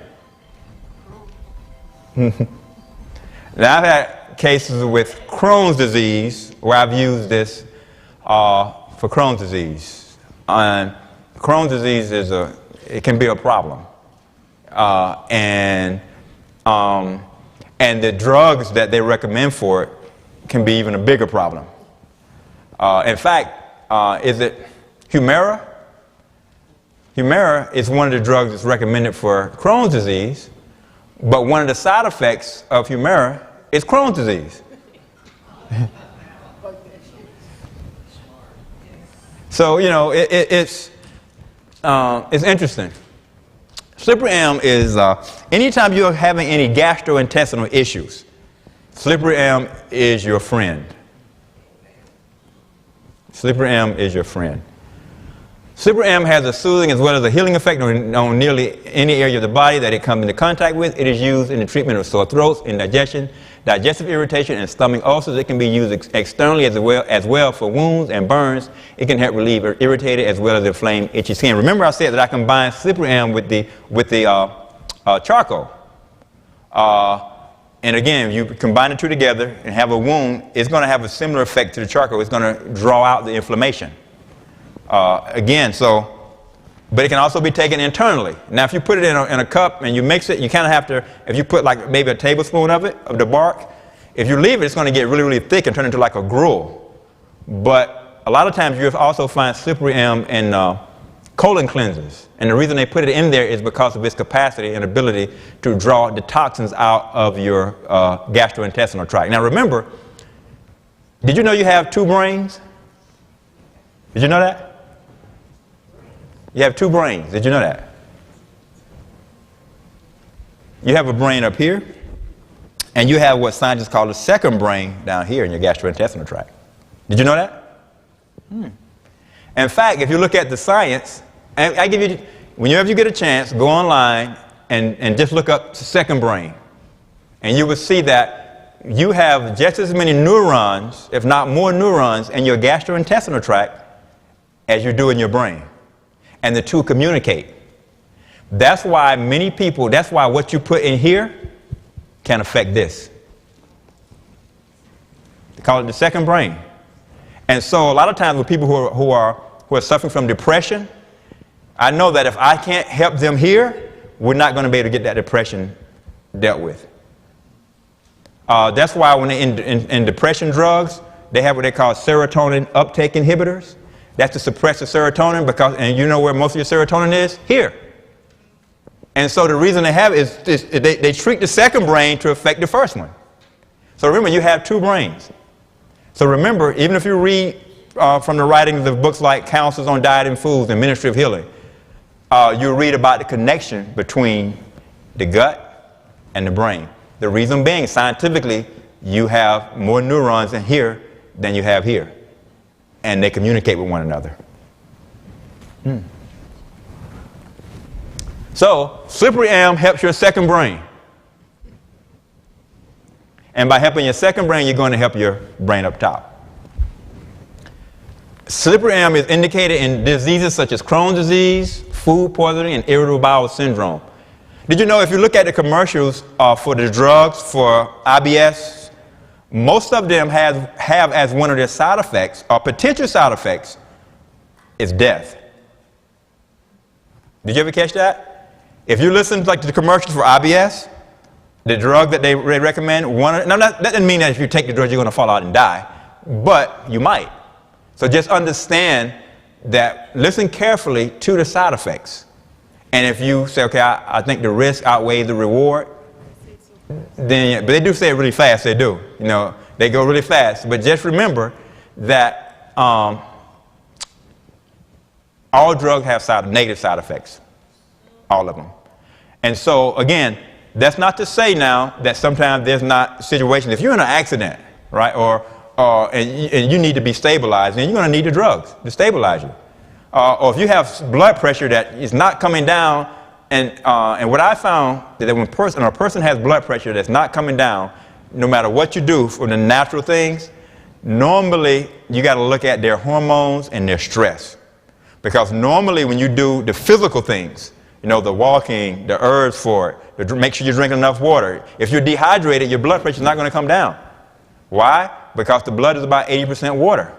Now, I've had cases with Crohn's disease where I've used this for Crohn's disease. Crohn's disease it can be a problem. And the drugs that they recommend for it can be even a bigger problem. In fact, is it Humira? Humira is one of the drugs that's recommended for Crohn's disease, but one of the side effects of Humira is Crohn's disease. So, you know, it's interesting. Slippery elm is, anytime you're having any gastrointestinal issues, slippery elm is your friend. Slippery elm is your friend. Slippery elm has a soothing as well as a healing effect on nearly any area of the body that it comes into contact with. It is used in the treatment of sore throats, indigestion, digestive irritation, and stomach ulcers. It can be used externally as well for wounds and burns. It can help relieve irritated as well as inflamed itchy skin. Remember I said that I combined slippery elm with the charcoal. And again, you combine the two together and have a wound, it's going to have a similar effect to the charcoal. It's going to draw out the inflammation. But it can also be taken internally. Now, if you put it in a cup and you mix it, you kind of have to, if you put like maybe a tablespoon of the bark, if you leave it, it's going to get really, really thick and turn into like a gruel. But a lot of times you also find slippery elm in colon cleansers. And the reason they put it in there is because of its capacity and ability to draw the toxins out of your gastrointestinal tract. Now, remember, did you know you have two brains? Did you know that? You have two brains. Did you know that? You have a brain up here, and you have what scientists call the second brain down here in your gastrointestinal tract. Did you know that? In fact, if you look at the science, and I give you, whenever you get a chance, go online and just look up second brain, and you will see that you have just as many neurons, if not more neurons, in your gastrointestinal tract as you do in your brain. And the two communicate. That's why many people, that's why what you put in here can affect this. They call it the second brain. And so a lot of times with people who are suffering from depression, I know that if I can't help them here, we're not going to be able to get that depression dealt with. That's why when they in depression drugs, they have what they call serotonin uptake inhibitors. That's to suppress the serotonin and you know where most of your serotonin is? Here. And so the reason they have it is they treat the second brain to affect the first one. So remember, you have two brains. So remember, even if you read from the writings of books like Counsels on Diet and Foods and Ministry of Healing, you read about the connection between the gut and the brain. The reason being, scientifically, you have more neurons in here than you have here. And they communicate with one another. So, slippery elm helps your second brain. And by helping your second brain, you're going to help your brain up top. Slippery elm is indicated in diseases such as Crohn's disease, food poisoning, and irritable bowel syndrome. Did you know if you look at the commercials for the drugs for IBS, most of them have as one of their side effects, or potential side effects, is death. Did you ever catch that? If you listen to the commercials for IBS, the drug that they recommend, that doesn't mean that if you take the drug you're going to fall out and die, but you might. So just understand that, listen carefully to the side effects. And if you say, okay, I think the risk outweighs the reward, then, but they do say it really fast, they do. You know, they go really fast. But just remember that all drugs have negative side effects, all of them. And so, again, that's not to say now that sometimes there's not situations. If you're in an accident, right, and you need to be stabilized, then you're going to need the drugs to stabilize you. Or if you have blood pressure that is not coming down, and what I found that when a person has blood pressure that's not coming down, no matter what you do for the natural things, normally you got to look at their hormones and their stress. Because normally when you do the physical things, you know, the walking, the herbs for it, make sure you're drinking enough water. If you're dehydrated, your blood pressure is not going to come down. Why? Because the blood is about 80% water.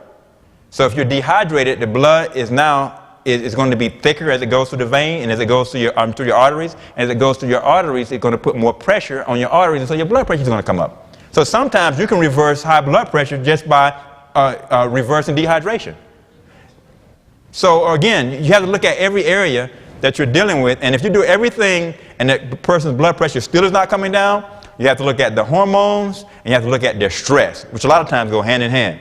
So if you're dehydrated, the blood is going to be thicker as it goes through the vein, and as it goes through your arteries. And as it goes through your arteries, it's going to put more pressure on your arteries, and so your blood pressure is going to come up. So sometimes you can reverse high blood pressure just by reversing dehydration. So again, you have to look at every area that you're dealing with, and if you do everything and that person's blood pressure still is not coming down, you have to look at the hormones and you have to look at their stress, which a lot of times go hand in hand.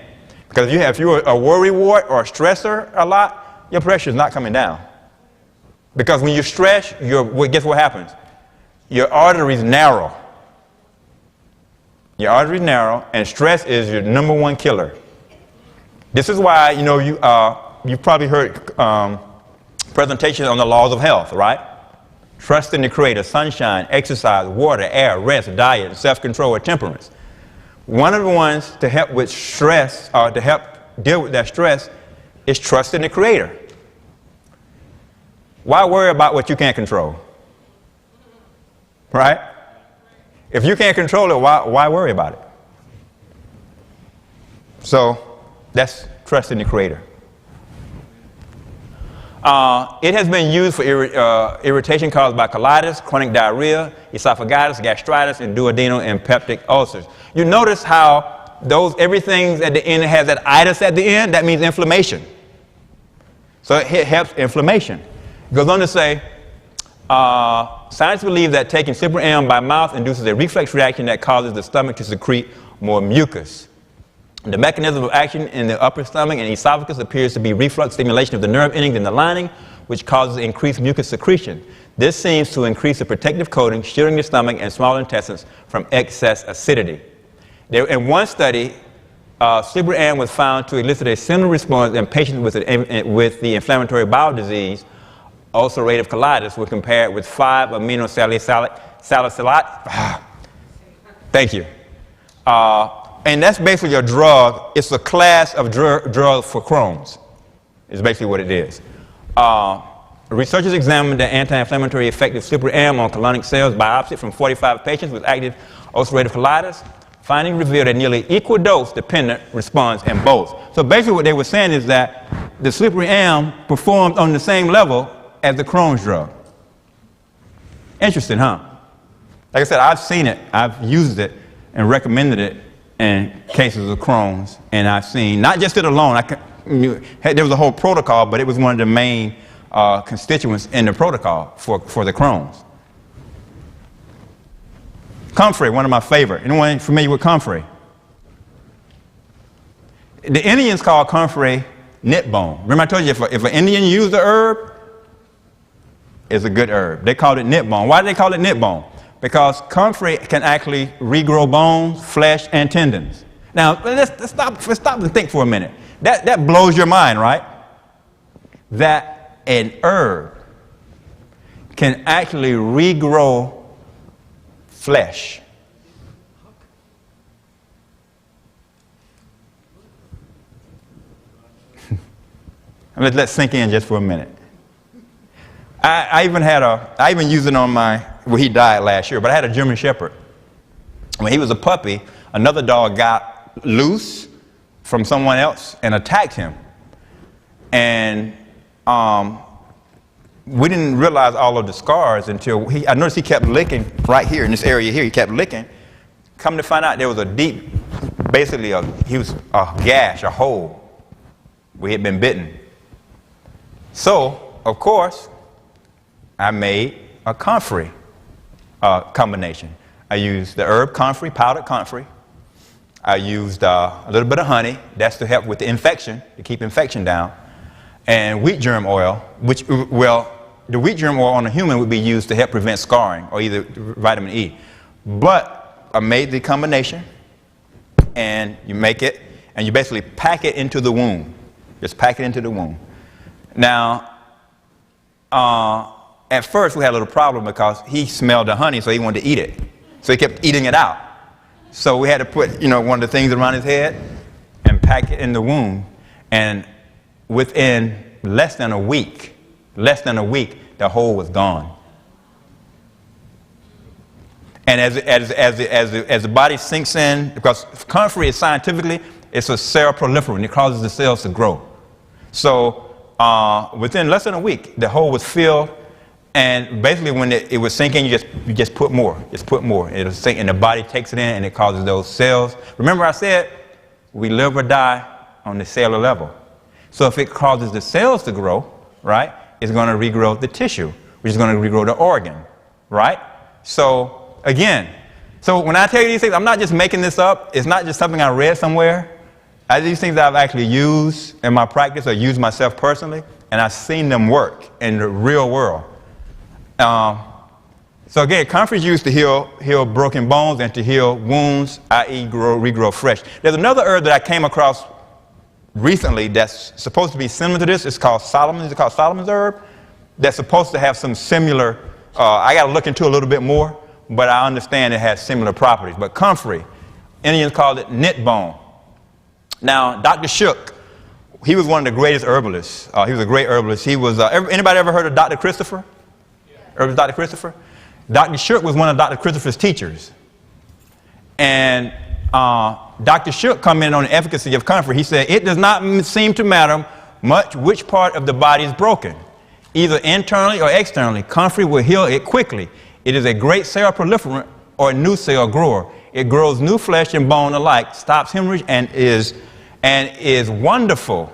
Because if you're a worrywart or a stressor a lot, your pressure is not coming down. Because when you stress, guess what happens? Your arteries narrow. Your arteries narrow, and stress is your number one killer. This is why, you know, you've probably heard presentations on the laws of health, right? Trust in the Creator, sunshine, exercise, water, air, rest, diet, self-control, or temperance. One of the ones to help with stress, or to help deal with that stress, is trust in the Creator. Why worry about what you can't control? Right? If you can't control it, why worry about it? So that's trust in the Creator. It has been used for irritation caused by colitis, chronic diarrhea, esophagitis, gastritis, and duodenal and peptic ulcers. You notice how everything at the end has that itis at the end? That means inflammation. So it helps inflammation. It goes on to say, scientists believe that taking slippery elm by mouth induces a reflex reaction that causes the stomach to secrete more mucus. The mechanism of action in the upper stomach and esophagus appears to be reflux stimulation of the nerve endings in the lining, which causes increased mucus secretion. This seems to increase the protective coating, shielding the stomach and small intestines from excess acidity. In one study, slippery elm was found to elicit a similar response in patients with the inflammatory bowel disease, ulcerative colitis, when compared with 5-aminosalicylic. Thank you. And that's basically a drug. It's a class of drug for Crohn's, is basically what it is. Researchers examined the anti-inflammatory effect of slippery elm on colonic cells biopsied from 45 patients with active ulcerative colitis. Findings revealed a nearly equal dose-dependent response in both. So basically what they were saying is that the slippery elm performed on the same level as the Crohn's drug. Interesting, huh? Like I said, I've seen it, I've used it, and recommended it in cases of Crohn's, and I've seen, not just it alone, there was a whole protocol, but it was one of the main constituents in the protocol for the Crohn's. Comfrey, one of my favorite. Anyone familiar with comfrey? The Indians call comfrey knit bone. Remember I told you if an Indian used the herb, it's a good herb. They called it knit bone. Why do they call it knit bone? Because comfrey can actually regrow bones, flesh, and tendons. Now, let's stop and think for a minute. That blows your mind, right? That an herb can actually regrow flesh. Let's sink in just for a minute. I even used it on he died last year, but I had a German Shepherd. When he was a puppy, another dog got loose from someone else and attacked him. And we didn't realize all of the scars until I noticed he kept licking right here in this area here. He kept licking. Come to find out there was a deep, basically he was a gash, a hole where he had been bitten. So, of course, I made a comfrey combination. I used the herb comfrey, powdered comfrey. I used a little bit of honey. That's to help with the infection, to keep infection down. And wheat germ oil, which, well, the wheat germ oil on a human would be used to help prevent scarring or either vitamin E. But I made the combination, and you make it, and you basically pack it into the wound. Just pack it into the wound. Now, at first we had a little problem because he smelled the honey, so he wanted to eat it. So he kept eating it out. So we had to put, one of the things around his head and pack it in the wound. And within less than a week, the hole was gone. And as the body sinks in, because comfrey is scientifically, it's a seroproliferant. It causes the cells to grow. So within less than a week, the hole was filled. And basically when it was sinking, you just put more. It'll sink, and the body takes it in, and it causes those cells. Remember I said, we live or die on the cellular level. So if it causes the cells to grow, right, it's going to regrow the tissue, which is going to regrow the organ, right? So again, so when I tell you these things, I'm not just making this up. It's not just something I read somewhere. These things that I've actually used in my practice or used myself personally, and I've seen them work in the real world. So again, comfrey is used to heal broken bones and to heal wounds, i.e. regrow fresh. There's another herb that I came across recently that's supposed to be similar to this. It's called Solomon's herb. That's supposed to have some similar, I got to look into a little bit more, but I understand it has similar properties. But comfrey, Indians called it knit bone. Now, Dr. Shook, he was one of the greatest herbalists. He was a great herbalist. He was, anybody ever heard of Dr. Christopher? Herbalist Dr. Christopher? Dr. Shook was one of Dr. Christopher's teachers. And Dr. Shook commented on the efficacy of comfrey. He said, it does not seem to matter much which part of the body is broken. Either internally or externally, comfrey will heal it quickly. It is a great cell proliferant or a new cell grower. It grows new flesh and bone alike, stops hemorrhage, and is wonderful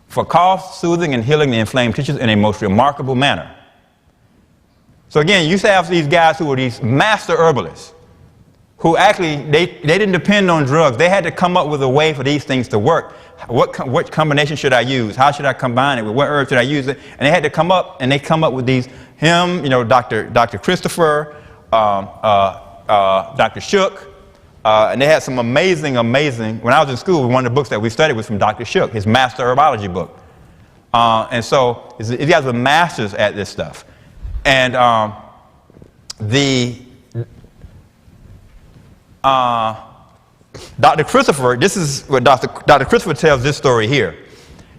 for cough, soothing, and healing the inflamed tissues in a most remarkable manner. So again, you have these guys who were these master herbalists who actually, they didn't depend on drugs. They had to come up with a way for these things to work. What combination should I use? How should I combine it? With what herb should I use it? And they had to come up, and they come up with these, Dr. Christopher, Dr. Shook, and they had some amazing, when I was in school, one of the books that we studied was from Dr. Shook, his Master Herbology book. And so these guys were masters at this stuff. And Dr. Christopher, this is what Dr. Christopher tells this story here.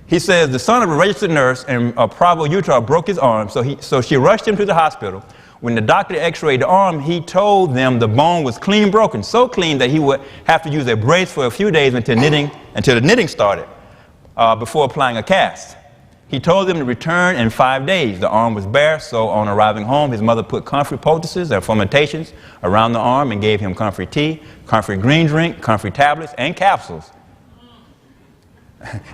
He says the son of a registered nurse in Provo, Utah broke his arm, so she rushed him to the hospital. When the doctor x-rayed the arm, he told them the bone was clean broken, so clean that he would have to use a brace for a few days until the knitting started before applying a cast. He told them to return in 5 days. The arm was bare, so on arriving home, his mother put comfrey poultices and fomentations around the arm and gave him comfrey tea, comfrey green drink, comfrey tablets, and capsules.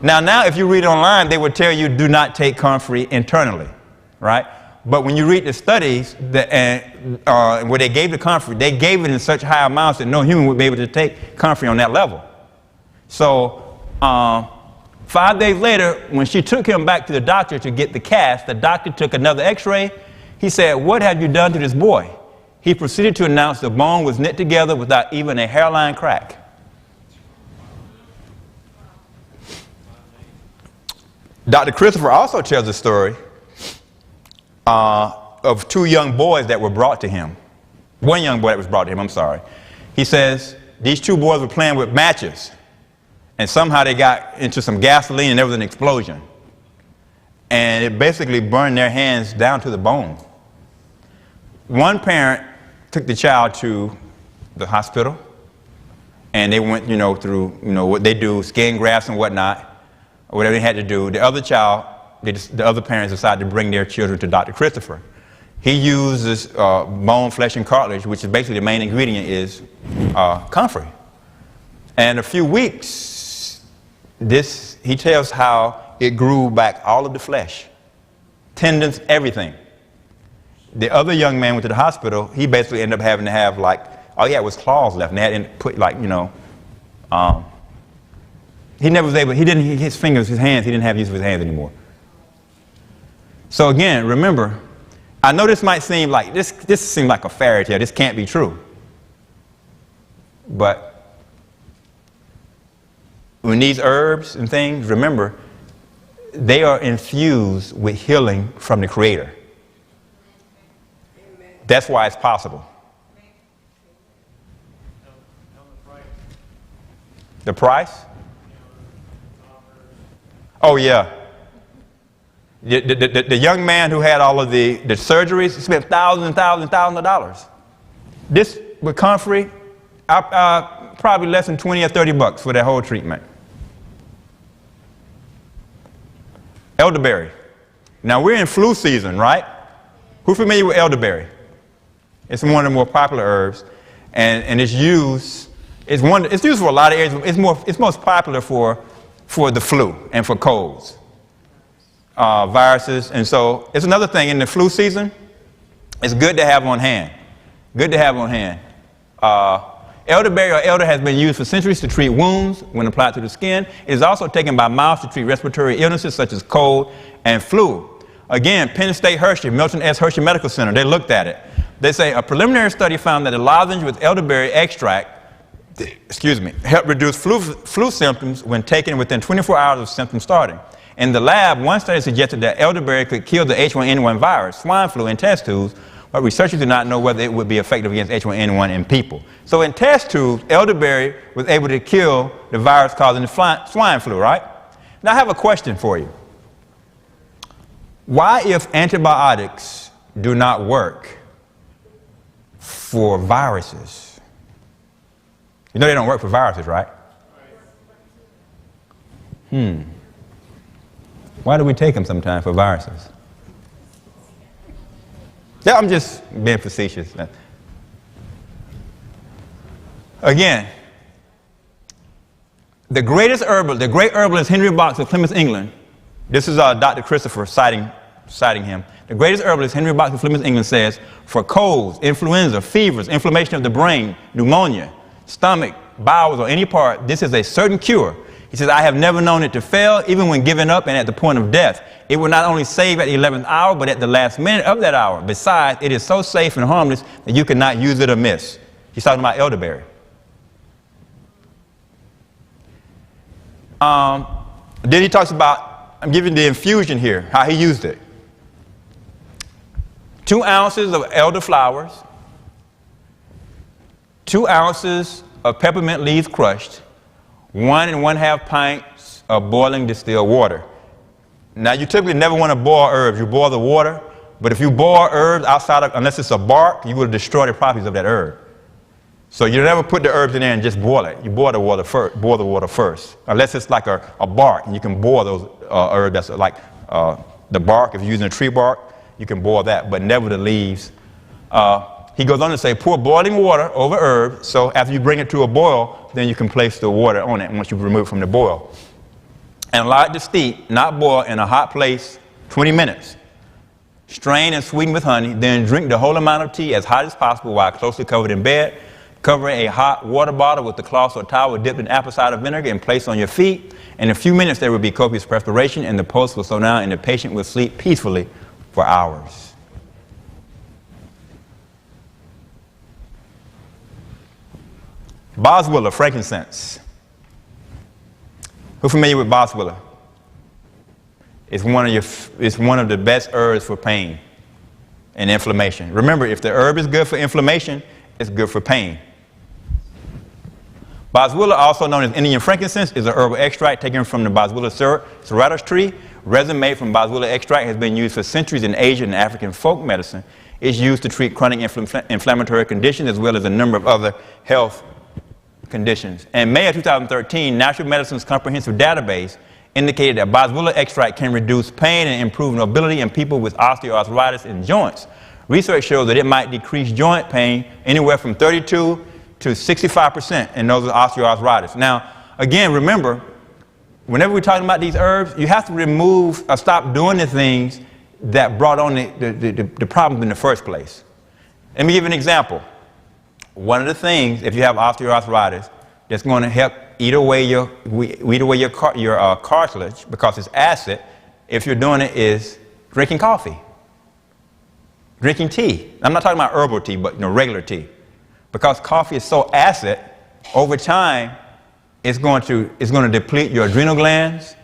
Now, if you read online, they would tell you do not take comfrey internally, right? But when you read the studies where they gave the comfrey, they gave it in such high amounts that no human would be able to take comfrey on that level. So 5 days later, when she took him back to the doctor to get the cast, the doctor took another x-ray. He said, "What have you done to this boy?" He proceeded to announce the bone was knit together without even a hairline crack. Dr. Christopher also tells a story of 2 young boys that were brought to him. One young boy that was brought to him, I'm sorry. He says these 2 boys were playing with matches, and somehow they got into some gasoline and there was an explosion. And it basically burned their hands down to the bone. One parent took the child to the hospital, and they went, through, what they do, skin grafts and whatnot, or whatever they had to do. The other parents decided to bring their children to Dr. Christopher. He uses bone, flesh, and cartilage, which is basically the main ingredient is comfrey. And in a few weeks, he tells how it grew back all of the flesh, tendons, everything. The other young man went to the hospital. He basically ended up having to have all he had was claws left, and they had to put he never was able, his fingers, his hands, he didn't have use of his hands anymore. So again, remember, I know this might seem like, this seems like a fairy tale. This can't be true. But when these herbs and things, remember, they are infused with healing from the Creator. Amen. That's why it's possible. The price? Oh, yeah. The young man who had all of the surgeries spent thousands and thousands and thousands of dollars. This with comfrey, probably less than 20 or 30 bucks for that whole treatment. Elderberry. Now we're in flu season, right? Who's familiar with elderberry? It's one of the more popular herbs, and it's used. It's used for a lot of areas. It's most popular for the flu and for colds. Viruses, and so it's another thing in the flu season. It's good to have on hand. Good to have on hand. Elderberry or elder has been used for centuries to treat wounds when applied to the skin. It is also taken by mouth to treat respiratory illnesses such as cold and flu. Again, Penn State Hershey, Milton S. Hershey Medical Center, they looked at it. They say a preliminary study found that a lozenge with elderberry extract helped reduce flu symptoms when taken within 24 hours of symptoms starting. In the lab, one study suggested that elderberry could kill the H1N1 virus, swine flu, in test tubes, but researchers do not know whether it would be effective against H1N1 in people. So in test tubes, elderberry was able to kill the virus causing the swine flu, right? Now I have a question for you. Why, if antibiotics do not work for viruses? You know they don't work for viruses, right? Why do we take them sometimes for viruses? Yeah, I'm just being facetious. Again, the great herbalist Henry Box of Plymouth, England. This is Dr. Christopher citing him. The greatest herbalist Henry Box of Plymouth, England says, for colds, influenza, fevers, inflammation of the brain, pneumonia, stomach, bowels, or any part, this is a certain cure. He says, I have never known it to fail, even when given up and at the point of death. It will not only save at the 11th hour, but at the last minute of that hour. Besides, it is so safe and harmless that you cannot use it amiss. He's talking about elderberry. Then he talks about, I'm giving the infusion here, how he used it. 2 ounces of elder flowers, 2 ounces of peppermint leaves crushed, 1 1/2 pints of boiling distilled water. Now, you typically never want to boil herbs. You boil the water, but if you boil herbs unless it's a bark, you will destroy the properties of that herb. So you never put the herbs in there and just boil it. You boil the water first, unless it's like a bark, and you can boil those herbs that's like the bark. If you're using a tree bark, you can boil that, but never the leaves. He goes on to say, pour boiling water over herbs, so after you bring it to a boil, then you can place the water on it once you remove it from the boil. And allow it to steep, not boil, in a hot place, 20 minutes. Strain and sweeten with honey, then drink the whole amount of tea as hot as possible while closely covered in bed. Cover a hot water bottle with the cloth or towel dipped in apple cider vinegar and place on your feet. In a few minutes, there will be copious perspiration, and the pulse will slow down, and the patient will sleep peacefully for hours. Boswellia, frankincense. Who's familiar with Boswellia? It's one of the best herbs for pain and inflammation. Remember, if the herb is good for inflammation, it's good for pain. Boswellia, also known as Indian frankincense, is a herbal extract taken from the Boswellia serratus tree. Resin made from Boswellia extract has been used for centuries in Asian and African folk medicine. It's used to treat chronic inflammatory conditions as well as a number of other health conditions. In May of 2013, Natural Medicine's Comprehensive Database indicated that Boswellia extract can reduce pain and improve mobility in people with osteoarthritis in joints. Research shows that it might decrease joint pain anywhere from 32 to 65% in those with osteoarthritis. Now, again, remember, whenever we're talking about these herbs, you have to remove or stop doing the things that brought on the problems in the first place. Let me give you an example. One of the things, if you have osteoarthritis, that's going to help eat away your cartilage because it's acid, if you're doing it, is drinking coffee, drinking tea. I'm not talking about herbal tea, but regular tea. Because coffee is so acid, over time, it's going to deplete your adrenal glands,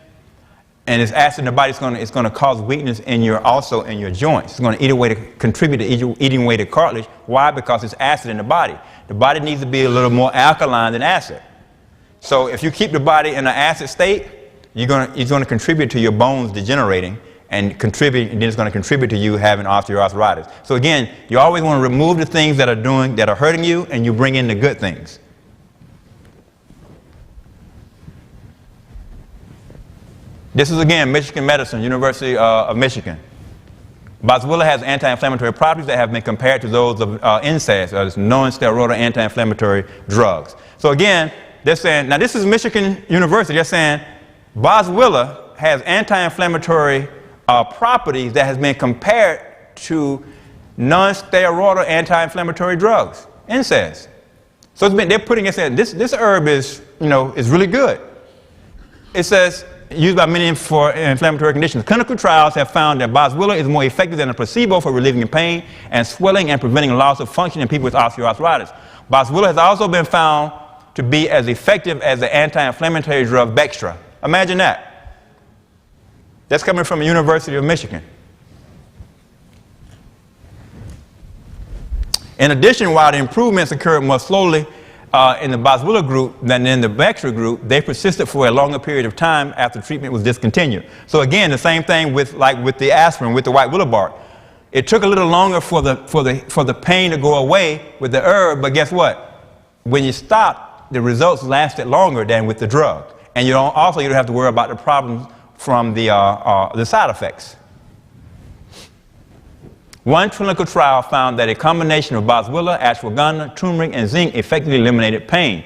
and it's acid in the body. It's going to cause weakness also in your joints. It's going to contribute to eating away the cartilage. Why? Because it's acid in the body. The body needs to be a little more alkaline than acid. So if you keep the body in an acid state, it's going to contribute to your bones degenerating, and then it's going to contribute to you having osteoarthritis. So again, you always want to remove the things that are hurting you, and you bring in the good things. This is, again, Michigan Medicine, University of Michigan. Boswellia has anti-inflammatory properties that have been compared to those of NSAIDs, non-steroidal anti-inflammatory drugs. So again, they're saying, now this is Michigan University, they're saying Boswellia has anti-inflammatory properties that has been compared to non-steroidal anti-inflammatory drugs, NSAIDs. So they're putting it, saying this herb is really good. It says, used by many for inflammatory conditions. Clinical trials have found that Boswellia is more effective than a placebo for relieving pain and swelling and preventing loss of function in people with osteoarthritis. Boswellia has also been found to be as effective as the anti-inflammatory drug Bextra. Imagine that. That's coming from the University of Michigan. In addition, while the improvements occurred more slowly in the Boswellia group than in the Bextra group, they persisted for a longer period of time after treatment was discontinued. So again, the same thing with the aspirin, with the white willow bark. It took a little longer for the pain to go away with the herb, but guess what? When you stop, the results lasted longer than with the drug. And you don't have to worry about the problems from the side effects. One clinical trial found that a combination of Boswellia, ashwagandha, turmeric, and zinc effectively eliminated pain.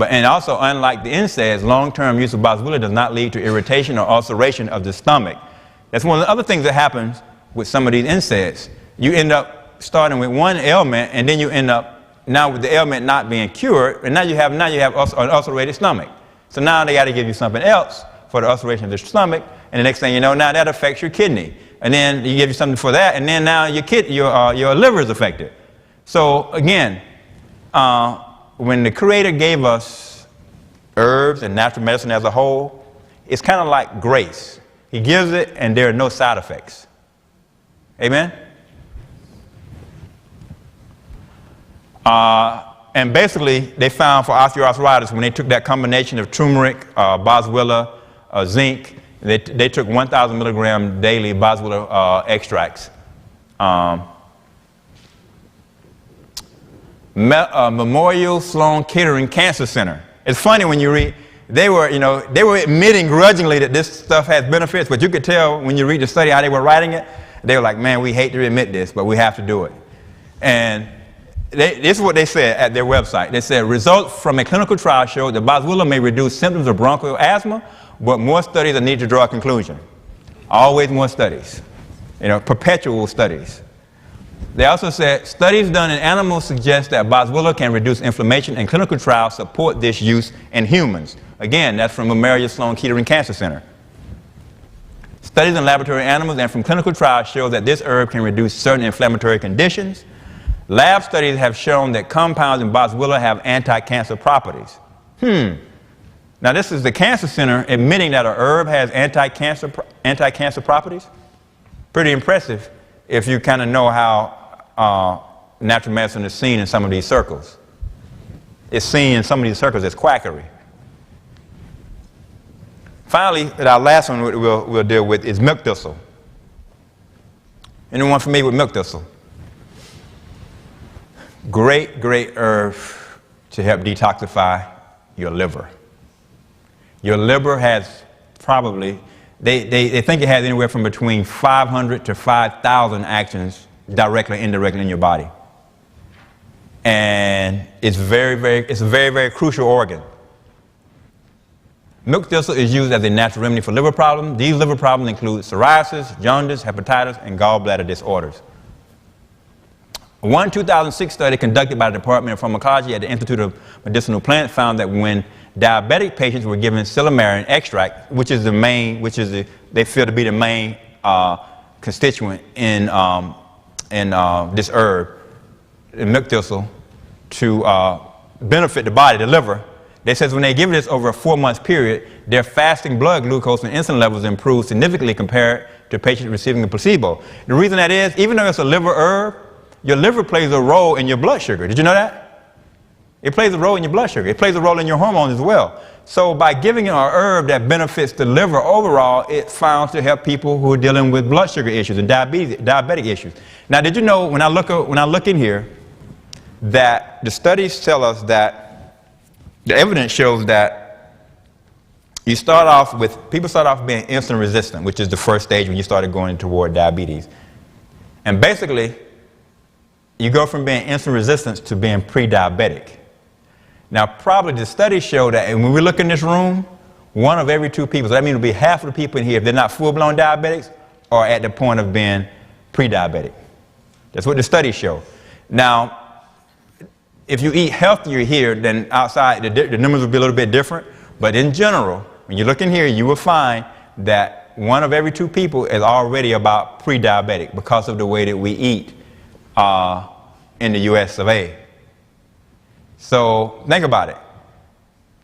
And also, unlike the NSAIDs, long-term use of Boswellia does not lead to irritation or ulceration of the stomach. That's one of the other things that happens with some of these NSAIDs. You end up starting with one ailment, and then you end up now with the ailment not being cured, and now you have an ulcerated stomach. So now they got to give you something else for the ulceration of the stomach, and the next thing you know, now that affects your kidney. And then you give you something for that, and then now your liver is affected. So again, when the Creator gave us herbs and natural medicine as a whole, it's kind of like grace. He gives it, and there are no side effects. Amen? And basically, they found for osteoarthritis, when they took that combination of turmeric, Boswellia, zinc, they took 1,000 milligram daily Boswellia extracts. Memorial Sloan Kettering Cancer Center. It's funny when you read, they were admitting grudgingly that this stuff has benefits, but you could tell when you read the study how they were writing it. They were like, man, we hate to admit this, but we have to do it. And this is what they said at their website. They said, results from a clinical trial showed that Boswellia may reduce symptoms of bronchial asthma, but more studies are needed to draw a conclusion. Always more studies. perpetual studies. They also said studies done in animals suggest that boswellia can reduce inflammation, and clinical trials support this use in humans. Again, that's from Memorial Sloan Kettering Cancer Center. Studies in laboratory animals and from clinical trials show that this herb can reduce certain inflammatory conditions. Lab studies have shown that compounds in boswellia have anti-cancer properties. Now this is the Cancer Center admitting that a herb has anti-cancer properties. Pretty impressive if you kind of know how natural medicine is seen in some of these circles. It's seen in some of these circles as quackery. Finally, our last one we'll deal with is milk thistle. Anyone familiar with milk thistle? Great, great herb to help detoxify your liver. Your liver has probably, they think it has anywhere from between 500 to 5,000 actions directly and indirectly in your body. And it's a very, very crucial organ. Milk thistle is used as a natural remedy for liver problems. These liver problems include psoriasis, jaundice, hepatitis, and gallbladder disorders. One 2006 study conducted by the Department of Pharmacology at the Institute of Medicinal Plants found that when diabetic patients were given silymarin extract, they feel to be the main constituent in this herb, the milk thistle, to benefit the body, the liver. They says when they give this over a 4-month period, their fasting blood glucose and insulin levels improved significantly compared to patients receiving a placebo. The reason that is, even though it's a liver herb, your liver plays a role in your blood sugar. Did you know that? It plays a role in your blood sugar. It plays a role in your hormones as well. So by giving an herb that benefits the liver overall, it's found to help people who are dealing with blood sugar issues and diabetic issues. Now, did you know when I look in here that the studies tell us that the evidence shows that people start off being insulin resistant, which is the first stage when you started going toward diabetes. And basically, you go from being insulin resistant to being pre-diabetic. Now, probably the studies show that, and when we look in this room, 1 of every 2 people, so that means it'll be half of the people in here, if they're not full-blown diabetics, are at the point of being pre-diabetic. That's what the studies show. Now, if you eat healthier here than outside, the numbers will be a little bit different. But in general, when you look in here, you will find that 1 of every 2 people is already about pre-diabetic because of the way that we eat in the US of A. So think about it.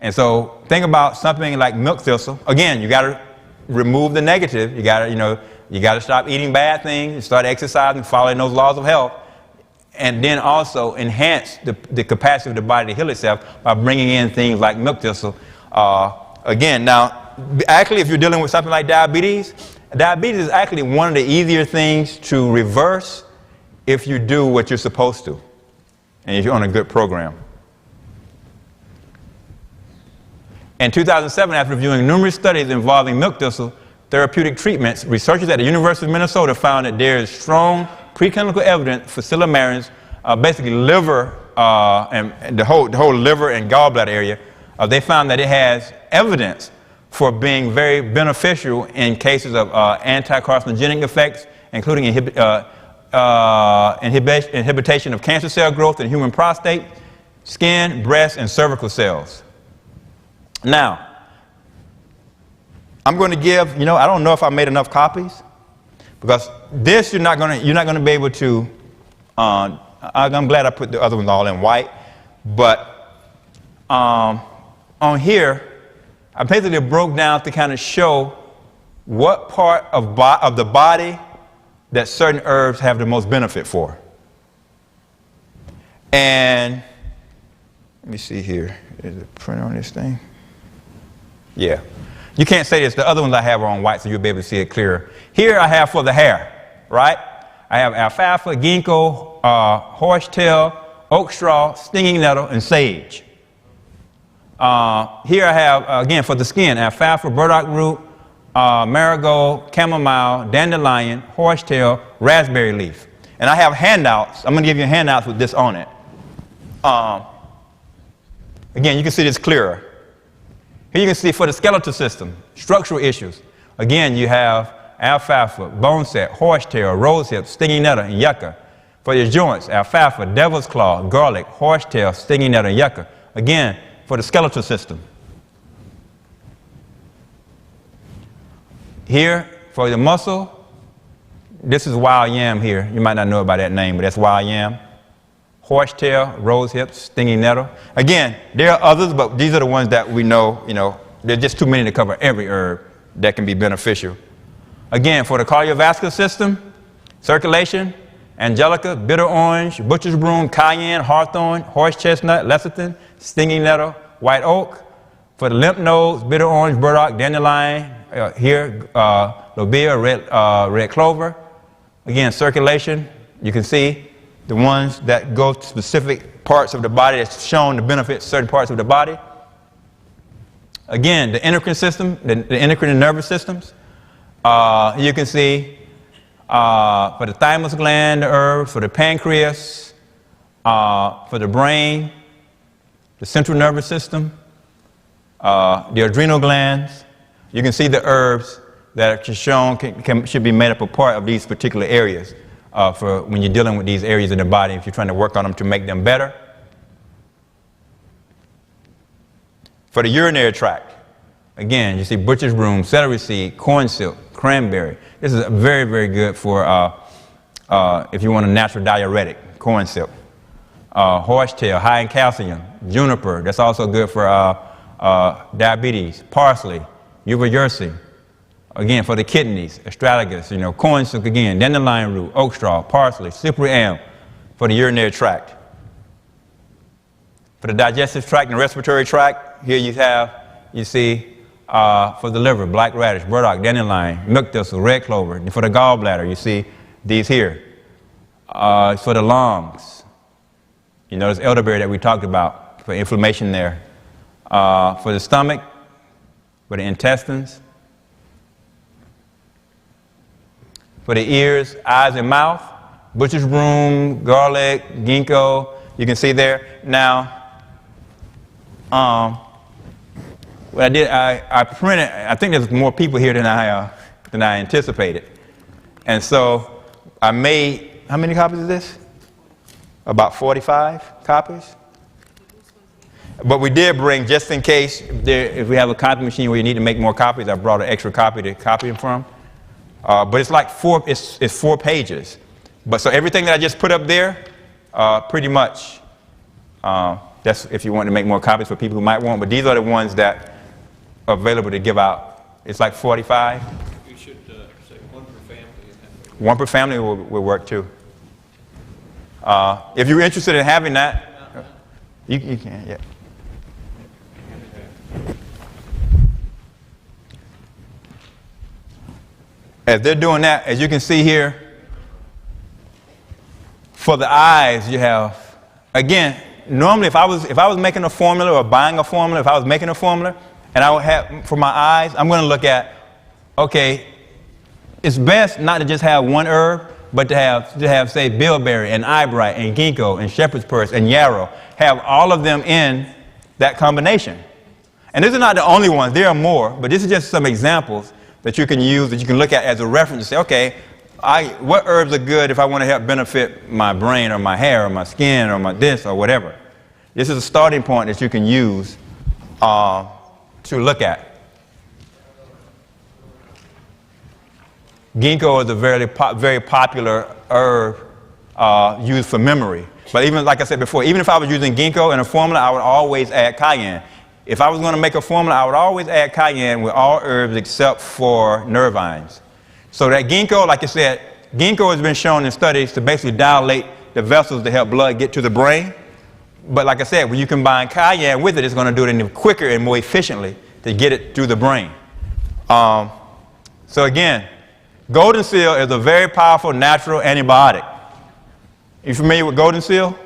And so think about something like milk thistle. Again, you got to remove the negative. You got to stop eating bad things, start exercising, following those laws of health. And then also enhance the capacity of the body to heal itself by bringing in things like milk thistle. Again, now, actually, if you're dealing with something like diabetes is actually one of the easier things to reverse if you do what you're supposed to, and if you're on a good program. In 2007, after reviewing numerous studies involving milk thistle therapeutic treatments, researchers at the University of Minnesota found that there is strong preclinical evidence for silymarin's basically liver and the whole liver and gallbladder area. They found that it has evidence for being very beneficial in cases of anti-carcinogenic effects, including inhibition of cancer cell growth in human prostate, skin, breast, and cervical cells. Now, I'm going to give, I don't know if I made enough copies, because this you're not going to be able to. I'm glad I put the other ones all in white, but on here I basically broke down to kind of show what part of the body that certain herbs have the most benefit for. And let me see here. Is it print on this thing? Yeah. You can't say this. The other ones I have are on white, so you'll be able to see it clearer. Here I have for the hair, right? I have alfalfa, ginkgo, horsetail, oak straw, stinging nettle, and sage. Here I have, again, for the skin, alfalfa, burdock root, marigold, chamomile, dandelion, horsetail, raspberry leaf. And I have handouts. I'm going to give you handouts with this on it. Again, you can see this clearer. Here you can see for the skeletal system, structural issues. Again, you have alfalfa, boneset, horsetail, rosehip, stinging nettle, and yucca. For your joints, alfalfa, devil's claw, garlic, horsetail, stinging nettle, and yucca. Again, for the skeletal system. Here, for the muscle, this is wild yam here. You might not know about that name, but that's wild yam. Horsetail, rosehip, stinging nettle. Again, there are others, but these are the ones that we know, there's just too many to cover every herb that can be beneficial. Again, for the cardiovascular system, circulation, angelica, bitter orange, butcher's broom, cayenne, hawthorn, horse chestnut, lecithin, stinging nettle, white oak. For the lymph nodes, bitter orange, burdock, dandelion, lobia, red clover. Again, circulation, you can see the ones that go to specific parts of the body that's shown to benefit certain parts of the body. Again, the endocrine system, the endocrine and nervous systems. You can see for the thymus gland, the herbs, for the pancreas, for the brain, the central nervous system, the adrenal glands. You can see the herbs that are shown should be made up a part of these particular areas for when you're dealing with these areas in the body, if you're trying to work on them to make them better. For the urinary tract, again, you see butcher's broom, celery seed, corn silk, cranberry. This is very, very good for if you want a natural diuretic, corn silk. Horsetail, high in calcium, juniper, that's also good for diabetes, parsley, uvauracil. Again, for the kidneys, astragalus, corn silk again, dandelion root, oak straw, parsley, cyprium for the urinary tract. For the digestive tract and respiratory tract, here you see for the liver, black radish, burdock, dandelion, milk thistle, red clover. And for the gallbladder, you see these here. For the lungs, this elderberry that we talked about for inflammation there. For the stomach, for the intestines. For the ears, eyes, and mouth, butcher's broom, garlic, ginkgo, you can see there. Now, what I did, I printed, I think there's more people here than I anticipated. And so I made, how many copies of this? About 45 copies. But we did bring, just in case, if we have a copy machine where you need to make more copies, I brought an extra copy to copy them from. But it's like it's 4 pages. But so everything that I just put up there, pretty much, that's if you want to make more copies for people who might want. But these are the ones that are available to give out. It's like 45. You should say one per family. One per family will work too. If you're interested in having that, you can, yeah. As they're doing that, as you can see here, for the eyes you have, again, normally if I was making a formula or buying a formula, if I was making a formula, and I would have, for my eyes, I'm going to look at, okay, it's best not to just have one herb, but to have say, bilberry and eyebright and ginkgo and shepherd's purse and yarrow, have all of them in that combination. And these are not the only ones, there are more, but this is just some examples that you can use, that you can look at as a reference and say, okay, what herbs are good if I want to help benefit my brain or my hair or my skin or my this or whatever. This is a starting point that you can use to look at. Ginkgo is a very popular herb used for memory. But even, like I said before, even if I was using ginkgo in a formula, I would always add cayenne. If I was going to make a formula, I would always add cayenne with all herbs except for nervines. So that ginkgo, like I said, ginkgo has been shown in studies to basically dilate the vessels to help blood get to the brain. But like I said, when you combine cayenne with it, it's going to do it even quicker and more efficiently to get it through the brain. So again, golden seal is a very powerful natural antibiotic. You familiar with golden seal?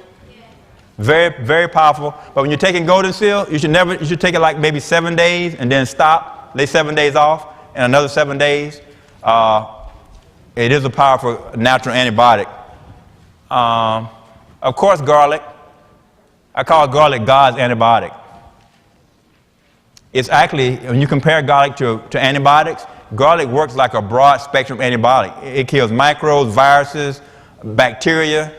Very, very powerful. But when you're taking golden seal, you should take it like maybe 7 days and then stop, lay 7 days off, and another 7 days. It is a powerful natural antibiotic. Of course, garlic. I call garlic God's antibiotic. It's actually, when you compare garlic to antibiotics, garlic works like a broad spectrum antibiotic. It kills microbes, viruses, bacteria.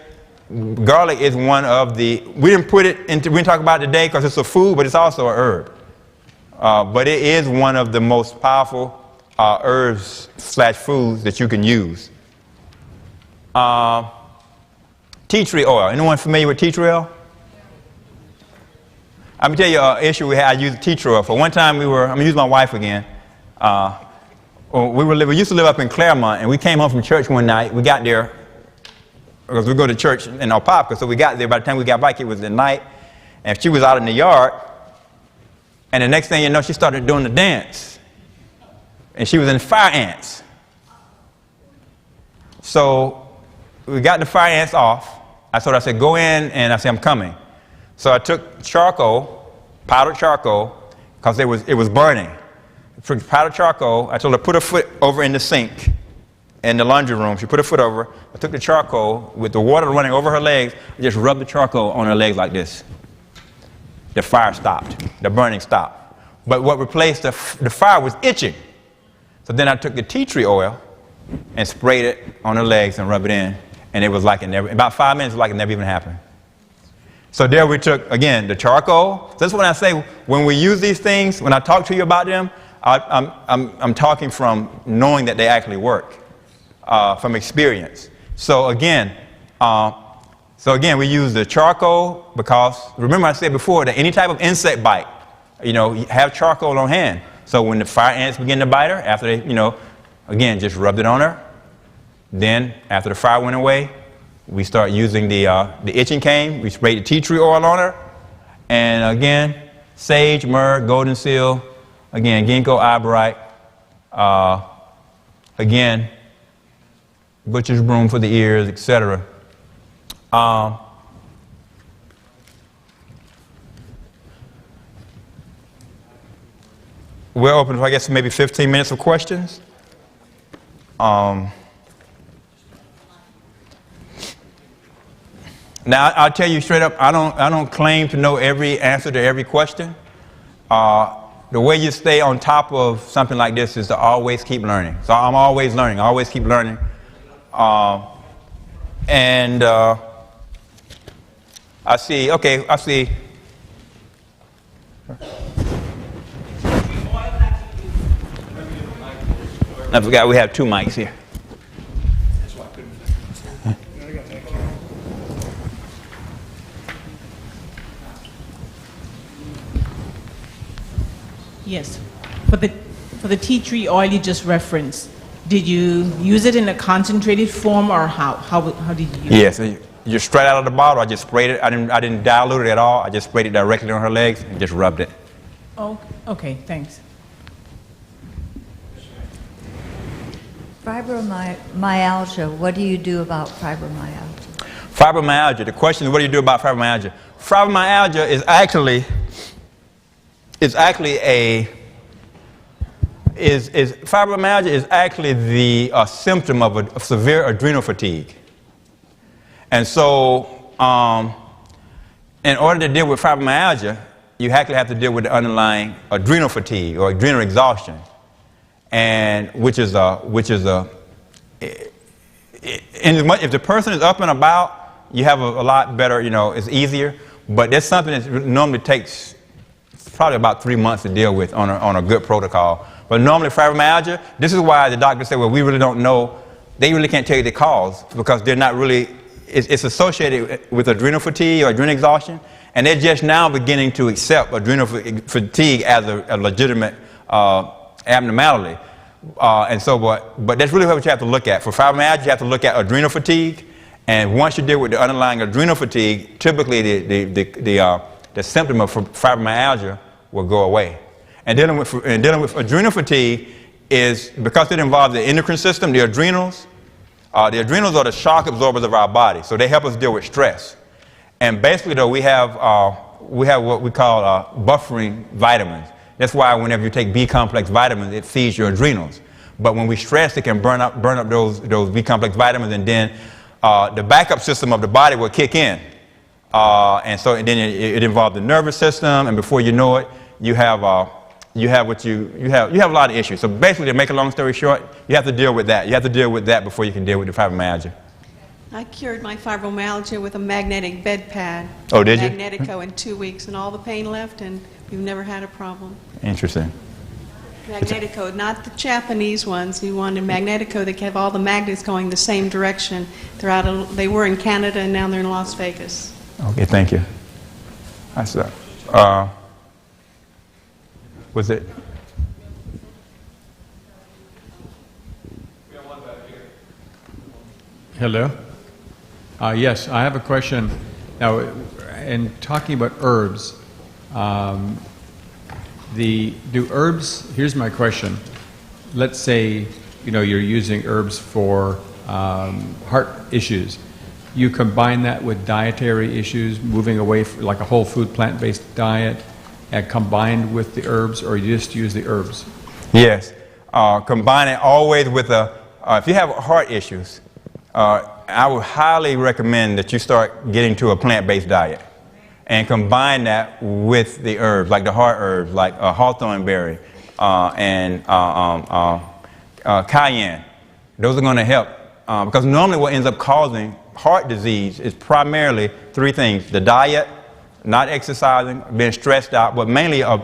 Garlic is one of the, we didn't talk about it today because it's a food, but it's also an herb. But it is one of the most powerful herbs / foods that you can use. Tea tree oil. Anyone familiar with tea tree oil? Let me tell you an issue we had. I used tea tree oil. For one time I'm going to use my wife again. We used to live up in Claremont, and we came home from church one night. We got there, because we go to church in Opopka, so we got there. By the time we got back, it was at night, and she was out in the yard, and the next thing you know, she started doing the dance, and she was in fire ants. So we got the fire ants off. I said, go in, and I said, I'm coming. So I took charcoal, powdered charcoal, because it was burning. I took powdered charcoal. I told her, put her foot over in the sink in the laundry room. She put her foot over. I took the charcoal with the water running over her legs. I just rubbed the charcoal on her legs like this. The fire stopped. The burning stopped. But what replaced the fire was itching. So then I took the tea tree oil and sprayed it on her legs and rubbed it in. And it was like it never, about 5 minutes, it was like it never even happened. So there we took, again, the charcoal. So that's what I say, when we use these things, when I talk to you about them, I'm talking from knowing that they actually work, from experience. So again, we use the charcoal because, remember I said before that any type of insect bite, you have charcoal on hand. So when the fire ants begin to bite her, after they, again, just rubbed it on her. Then after the fire went away, we start using the itching cane. We sprayed the tea tree oil on her. And again, sage, myrrh, golden seal, again, ginkgo biloba, again, butcher's broom for the ears, etc. We're open for, I guess, maybe 15 minutes of questions. Now, I'll tell you straight up, I don't claim to know every answer to every question. The way you stay on top of something like this is to always keep learning. So I'm always learning, I always keep learning. I see. I forgot we have 2 mics here. Yes. For the tea tree oil you just referenced, did you use it in a concentrated form, or how did you use it? Yes, just straight out of the bottle. I just sprayed it. I didn't dilute it at all. I just sprayed it directly on her legs and just rubbed it. Oh, okay, thanks. Fibromyalgia, what do you do about fibromyalgia? Fibromyalgia, the question is, what do you do about fibromyalgia? Fibromyalgia is actually fibromyalgia is actually the symptom of a severe adrenal fatigue. And so, in order to deal with fibromyalgia, you actually have to deal with the underlying adrenal fatigue or adrenal exhaustion, and which is if the person is up and about, you have a lot better, it's easier. But that's something that normally takes probably about 3 months to deal with on a good protocol. But normally fibromyalgia, this is why the doctors say, well, we really don't know. They really can't tell you the cause because they're not really, it's associated with adrenal fatigue or adrenal exhaustion. And they're just now beginning to accept adrenal fatigue as a legitimate abnormality. But that's really what you have to look at. For fibromyalgia, you have to look at adrenal fatigue. And once you deal with the underlying adrenal fatigue, typically the symptom of fibromyalgia will go away. And dealing with adrenal fatigue is, because it involves the endocrine system, the adrenals are the shock absorbers of our body. So they help us deal with stress. And basically, though, we have what we call buffering vitamins. That's why whenever you take B-complex vitamins, it feeds your adrenals. But when we stress, it can burn up those B-complex vitamins, and then the backup system of the body will kick in. And then it involves the nervous system, and before you know it, you have you have a lot of issues. So basically, to make a long story short, you have to deal with that. You have to deal with that before you can deal with the fibromyalgia. I cured my fibromyalgia with a magnetic bed pad. Oh, did you? Magnetico in 2 weeks, and all the pain left, and we've never had a problem. Interesting. Magnetico, not the Japanese ones. You wanted Magnetico that have all the magnets going the same direction. They were in Canada, and now they're in Las Vegas. Okay, thank you. That's was it? Hello. Yes, I have a question. Now, in talking about herbs, do herbs? Here's my question. Let's say you're using herbs for heart issues. You combine that with dietary issues, moving away from like a whole food plant-based diet, and combined with the herbs, or you just use the herbs? Yes. Combine it always with if you have heart issues, I would highly recommend that you start getting to a plant-based diet and combine that with the herbs, like the heart herbs, like hawthorn berry and cayenne. Those are going to help because normally what ends up causing heart disease is primarily three things: the diet, not exercising, being stressed out, but mainly a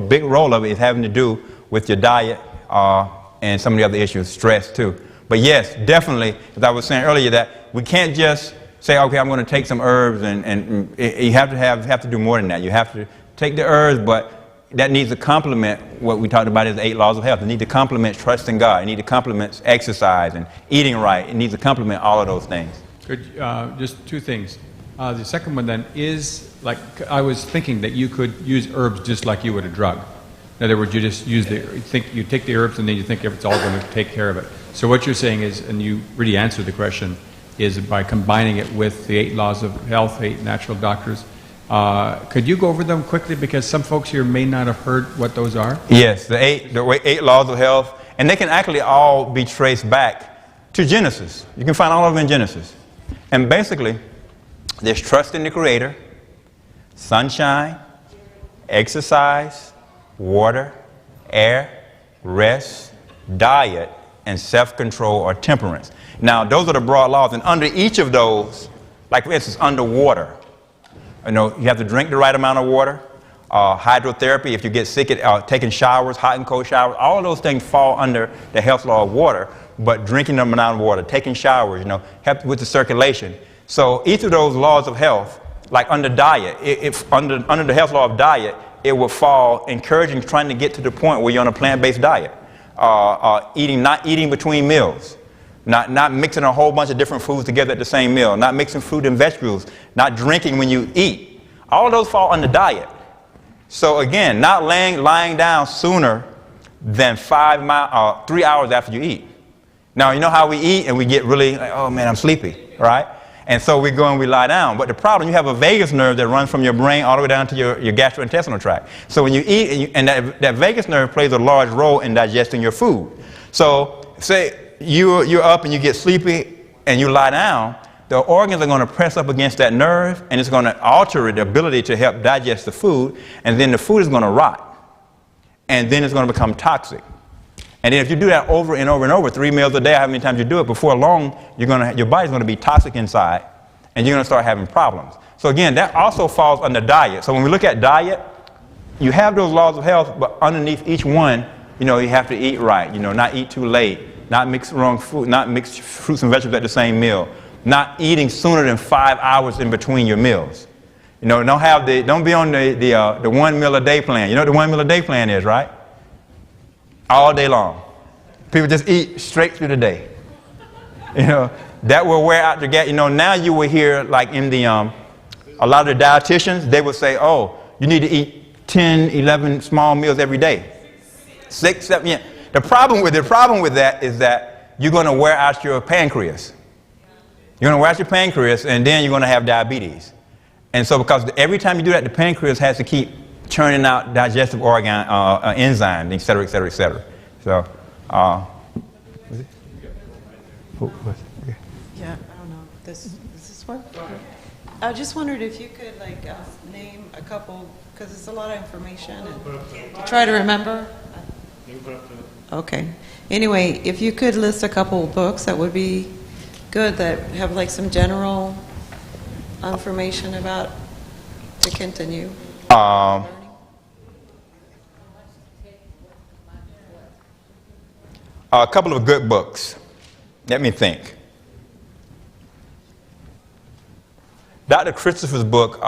big role of it is having to do with your diet and some of the other issues, stress too. But yes, definitely, as I was saying earlier, that we can't just say, okay, I'm going to take some herbs, and you have to do more than that. You have to take the herbs, but that needs to complement what we talked about as the 8 laws of health. It needs to complement trusting God. It needs to complement exercise and eating right. It needs to complement all of those things. Good. Just two things. The second one then is, like, I was thinking that you could use herbs just like you would a drug. In other words, you just use you take the herbs and then you think it's all going to take care of it. So what you're saying is, and you really answered the question, is by combining it with the 8 laws of health, 8 natural doctors. Could you go over them quickly, because some folks here may not have heard what those are? Yes, the eight laws of health, and they can actually all be traced back to Genesis. You can find all of them in Genesis. And basically, there's trust in the Creator, sunshine, exercise, water, air, rest, diet, and self-control or temperance. Now, those are the broad laws, and under each of those, like for instance, under water, you have to drink the right amount of water. Hydrotherapy, if you get sick, taking showers, hot and cold showers, all of those things fall under the health law of water. But drinking the amount of water, taking showers, help with the circulation. So each of those laws of health, like under diet, under the health law of diet, it will fall encouraging trying to get to the point where you're on a plant-based diet, not eating between meals, not mixing a whole bunch of different foods together at the same meal, not mixing fruit and vegetables, not drinking when you eat. All of those fall under diet. So again, not lying down sooner than 3 hours after you eat. Now, you know how we eat and we get really, like, oh man, I'm sleepy, right? And so we go and we lie down. But the problem, you have a vagus nerve that runs from your brain all the way down to your gastrointestinal tract. So when you eat, and that vagus nerve plays a large role in digesting your food. So say you're up and you get sleepy and you lie down, the organs are going to press up against that nerve, and it's going to alter the ability to help digest the food, and then the food is going to rot, and then it's going to become toxic. And then if you do that over and over and over, 3 meals a day, how many times you do it, before long, your body's going to be toxic inside, and you're going to start having problems. So again, that also falls under diet. So when we look at diet, you have those laws of health, but underneath each one, you have to eat right, not eat too late, not mix wrong food, not mix fruits and vegetables at the same meal, not eating sooner than 5 hours in between your meals. Don't be on the 1 meal a day plan. You know what the 1 meal a day plan is, right? All day long. People just eat straight through the day. That will wear out the gas. Now you will hear, like in a lot of the dietitians, they will say, oh, you need to eat 10, 11 small meals every day. 6, 7, yeah. The problem with that is that you're going to wear out your pancreas. You're going to wear out your pancreas, and then you're going to have diabetes. And so because every time you do that, the pancreas has to keep churning out digestive organ enzymes, et cetera, et cetera, et cetera. So, Yeah, I don't know. Does this work? I just wondered if you could name a couple, because it's a lot of information, and try to remember. Okay. Anyway, if you could list a couple books, that would be good, that have some general information about to continue. A couple of good books. Let me think. Dr. Christopher's book,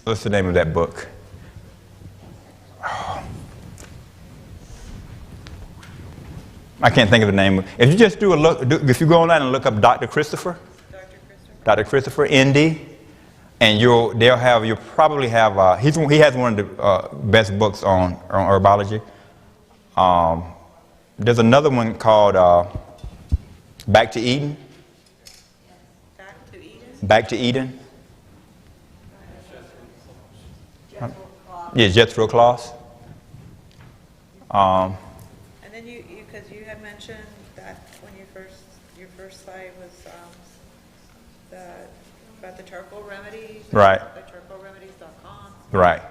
what's the name of that book? I can't think of the name. If you just if you go online and look up Dr. Christopher, ND, and you'll probably have, he has one of the best books on herbology. There's another one called Back to Eden. Back to Eden. Yeah, Jethro Kloss. And then because you had mentioned that when your first slide was about the charcoal remedies. Right. The charcoalremedies.com. Right.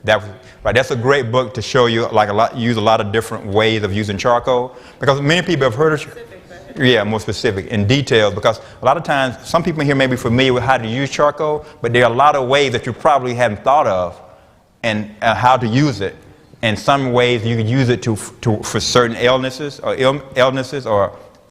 That's a great book to show you use a lot of different ways of using charcoal, because many people have heard of. Yeah, more specific in details, because a lot of times some people here may be familiar with how to use charcoal, but there are a lot of ways that you probably hadn't thought of and how to use it. And some ways you can use it for certain illnesses or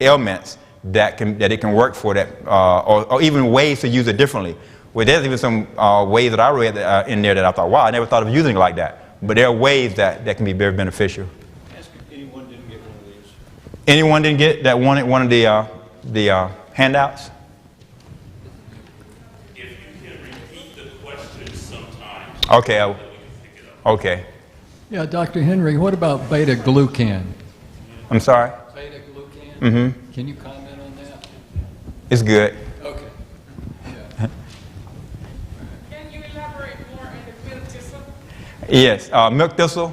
ailments that it can work for that, or even ways to use it differently. Well, there's even some ways that I read in there that I thought, wow, I never thought of using it like that. But there are ways that can be very beneficial. Ask if anyone didn't get one of these. Anyone didn't get that one of the handouts? If you can repeat the question sometimes. Okay. Okay. Yeah, Dr. Henry, what about beta-glucan? I'm sorry? Beta-glucan? Mm-hmm. Can you comment on that? It's good. Okay. Can you elaborate more on the milk thistle? Yes, milk thistle.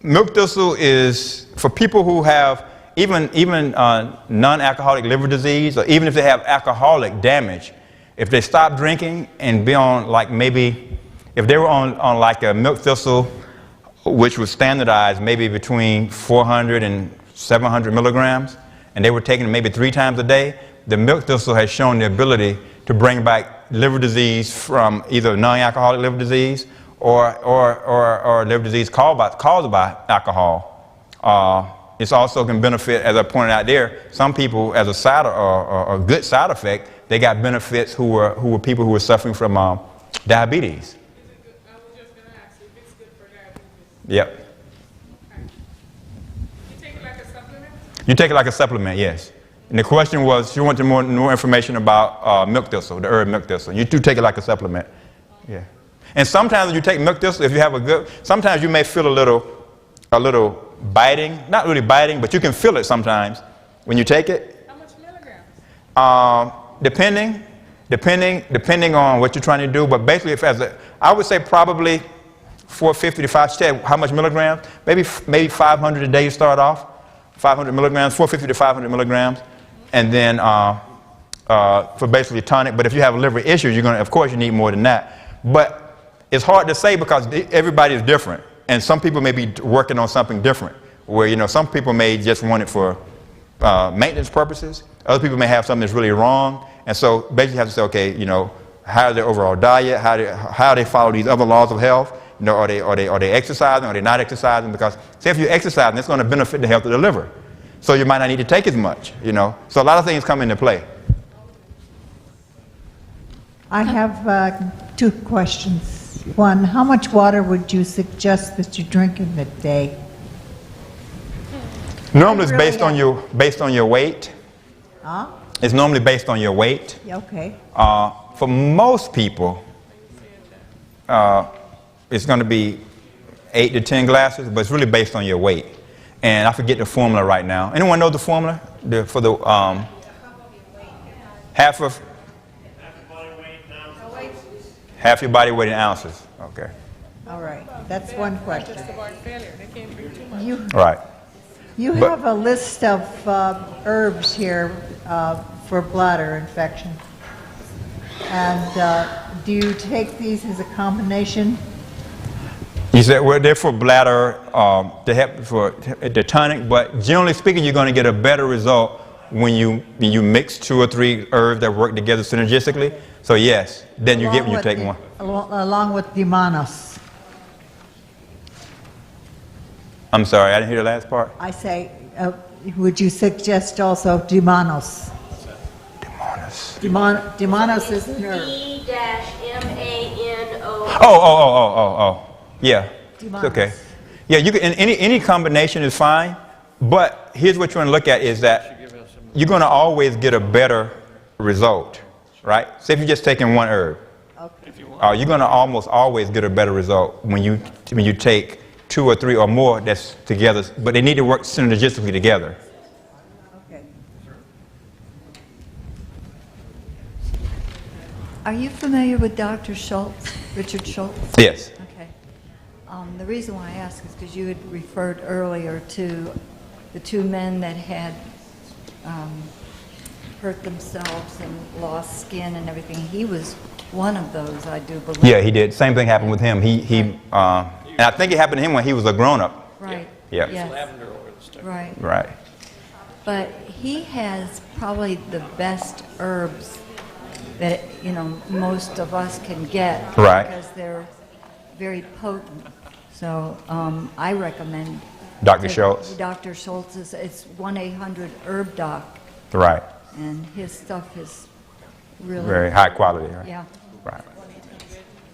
Milk thistle is for people who have even non-alcoholic liver disease, or even if they have alcoholic damage. If they stop drinking and be on if they were on a milk thistle, which was standardized maybe between 400 and 700 milligrams, and they were taking it maybe 3 times a day, the milk thistle has shown the ability to bring back liver disease from either non-alcoholic liver disease or liver disease caused by alcohol. It also can benefit, as I pointed out there, some people as a good side effect, they got benefits who were people who were suffering from diabetes. I was just going to ask if it's good for diabetes. Yep. Okay. You take it like a supplement? You take it like a supplement, yes. And the question was, she wanted more information about milk thistle, the herb milk thistle. You do take it like a supplement. Yeah. And sometimes when you take milk thistle, if you have sometimes you may feel a little biting, not really biting, but you can feel it sometimes when you take it. How much milligrams? Depending on what you're trying to do, but basically, I would say probably 450 to 500. How much milligrams? Maybe 500 a day to start off. 500 milligrams, 450 to 500 milligrams, and then for basically tonic. But if you have liver issues, of course, you need more than that. But it's hard to say because everybody is different, and some people may be working on something different. Where some people may just want it for maintenance purposes. Other people may have something that's really wrong, and so basically you have to say, okay, how is their overall diet? How they follow these other laws of health? Are they exercising? Are they not exercising? Because say if you're exercising, it's going to benefit the health of the liver, so you might not need to take as much. So a lot of things come into play. I have 2 questions. One, how much water would you suggest that you drink in a day? Normally, it's based on your weight. Huh? It's normally based on your weight. Okay. For most people, it's going to be 8 to 10 glasses, but it's really based on your weight. And I forget the formula right now. Anyone know the formula for the half your body weight in ounces? Okay. All right. That's one question. Just about failure. They can't drink too much. Right. You But- have a list of herbs here for bladder infection. And do you take these as a combination? You said, well, they're for bladder, to help for the tonic, but generally speaking, you're going to get a better result when you mix 2 or 3 herbs that work together synergistically. So yes, then you get when you take one. Along with Dimanos. I'm sorry, I didn't hear the last part. I say, would you suggest also Dimanos? Dimanos is an herb. E-M-A-N-O. Oh. Yeah. It's Dimanos. okay. Yeah, you can, any combination is fine, but here's what you want to look at is that you're going to always get a better result, right? Say if you're just taking one herb, you're going to almost always get a better result when you take 2 or 3 or more that's together, but they need to work synergistically together. Okay. Are you familiar with Dr. Schultz, Richard Schultz? Yes. Okay. The reason why I ask is because you had referred earlier to the 2 men that had hurt themselves and lost skin and everything. He was one of those, I do believe. Yeah, he did. Same thing happened with him. And I think it happened to him when he was a grown-up. Right. Yeah. Yes. Lavender oil stuff. Right. Right. But he has probably the best herbs that, most of us can get. Right. Because they're very potent. So I recommend Dr. Schultz. Dr. Schultz it's 1-800-HERB-DOC, Right. and his stuff is really Very high quality. Right. Yeah. Right.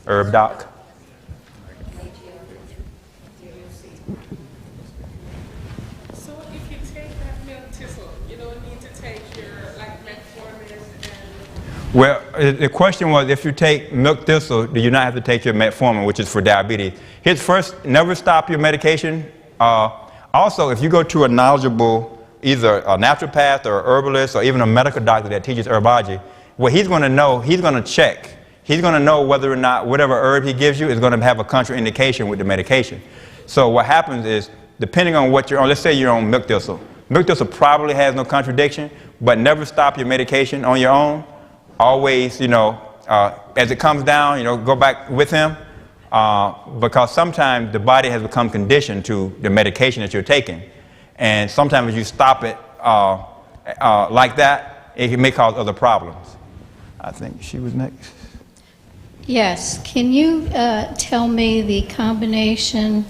Herb doc. So if you take that milk thistle, you don't need to take your metformin and... Well, the question was, if you take milk thistle, do you not have to take your metformin, which is for diabetes? Here's first, never stop your medication. Also, if you go to a knowledgeable, either a naturopath or a herbalist or even a medical doctor that teaches herbology, what he's going to know, he's going to check. He's going to know whether or not whatever herb he gives you is going to have a contraindication with the medication. So what happens is, depending on what you're on, let's say you're on milk thistle. Milk thistle probably has no contradiction, but never stop your medication on your own. Always, as it comes down, go back with him, because sometimes the body has become conditioned to the medication that you're taking. And sometimes if you stop it like that, it may cause other problems. I think she was next. Yes, can you tell me the combination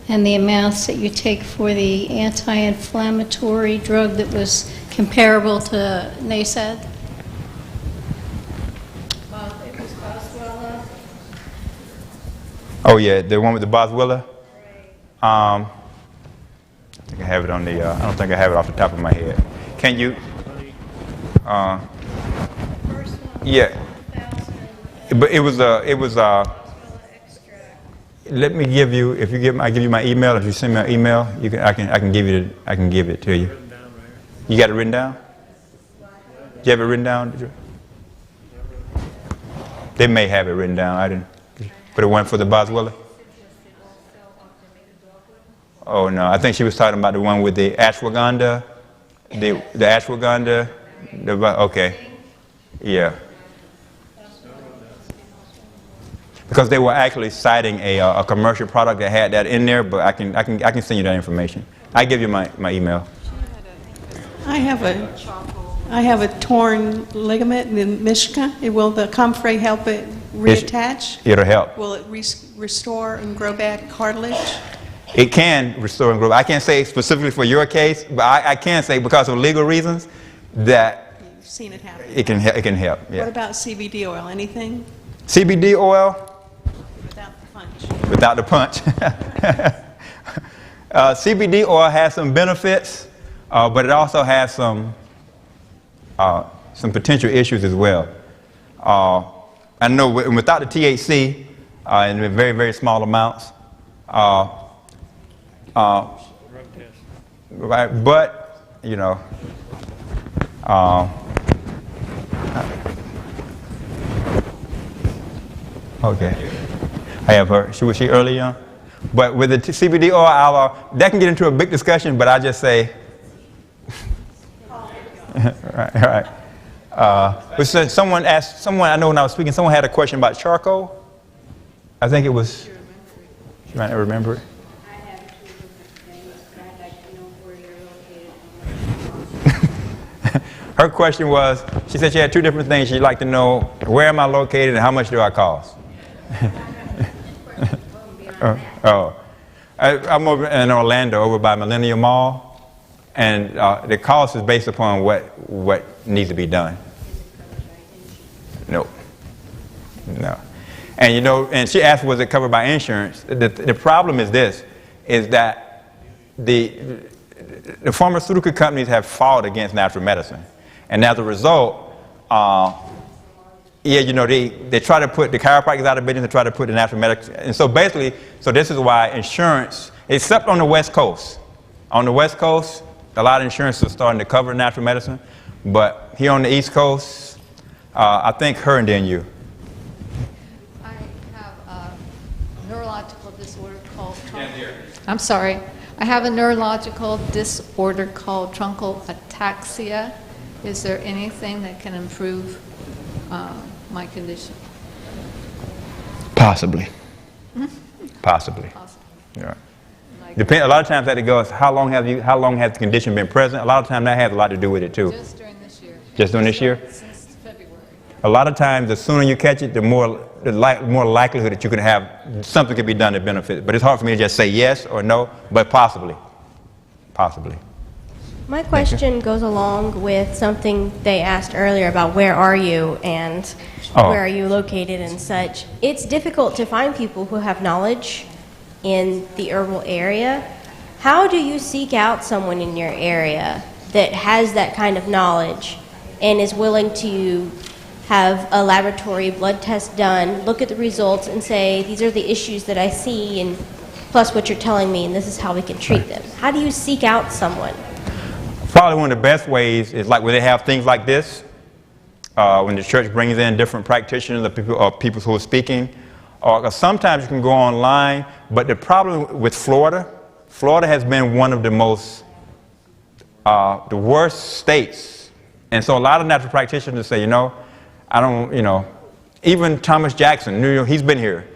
and the amounts that you take for the anti-inflammatory drug that was comparable to NSAID? It was Boswellia. Oh yeah, the one with the Boswellia? I think I have it on the, I don't think I have it off the top of my head. Can you? Yeah. But it was let me give you, I give you my email. If you send me an email, I can give it to you. You got it written down? Do you have it written down? Did you? They may have it written down. I didn't. But it went for the Boswellia? Oh no, I think she was talking about the one with the ashwagandha, the ashwagandha. Okay, yeah. Because they were actually citing a commercial product that had that in there, but I can send you that information. I give you my email. I have a torn ligament in the Mishka. Will the Comfrey help it reattach? It'll help. Will it restore and grow back cartilage? It can restore and grow. I can't say specifically for your case, but I can say because of legal reasons that You've seen it happen. it can help. Yeah. What about CBD oil? Anything? CBD oil Without the punch. without the punch. CBD oil has some benefits, but it also has some potential issues as well. I know without the THC in very, very small amounts, right, but okay. I have her. Was she early on? But with the CBD oil, that can get into a big discussion, but I just say, right. But so someone I know when I was speaking, someone had a question about charcoal. I think it was, you might not remember it. I have two different things, but I'd like to know where you're located. Her question was, she said she had two different things. She'd like to know, where am I located and how much do I cost? I'm over in Orlando, over by Millennium Mall, and the cost is based upon what needs to be done. No. And you know, and she asked, was it covered by insurance? The problem is this, is that the pharmaceutical companies have fought against natural medicine. And as a result, yeah, you know, they try to put the chiropractors out of business and try to put the natural medicine. And so basically, so this is why insurance, except on the West Coast. On the West Coast, a lot of insurance is starting to cover natural medicine. But here on the East Cost, I think her and then you. I have a neurological disorder called I'm sorry. I have a neurological disorder called truncal ataxia. Is there anything that can improve my condition? Possibly. Possibly. Yeah. Depend. A lot of times that it goes, how long has the condition been present? A lot of times that has a lot to do with it too. Just during this year. Just during this year? Since February. A lot of times, the sooner you catch it, the more likelihood that you can have something can be done to benefit. But it's hard for me to just say yes or no, but possibly. Possibly. My question goes along with something they asked earlier about where are you and where are you located and such. It's difficult to find people who have knowledge in the herbal area. How do you seek out someone in your area that has that kind of knowledge and is willing to have a laboratory blood test done, look at the results and say, these are the issues that I see and plus what you're telling me and this is how we can treat them? How do you seek out someone? Probably one of the best ways is like when they have things like this, when the church brings in different practitioners or people who are speaking, or sometimes you can go online, but the problem with Florida has been one of the most, the worst states. And so a lot of natural practitioners say, you know, I don't, you know, even Thomas Jackson, New York, he's been here.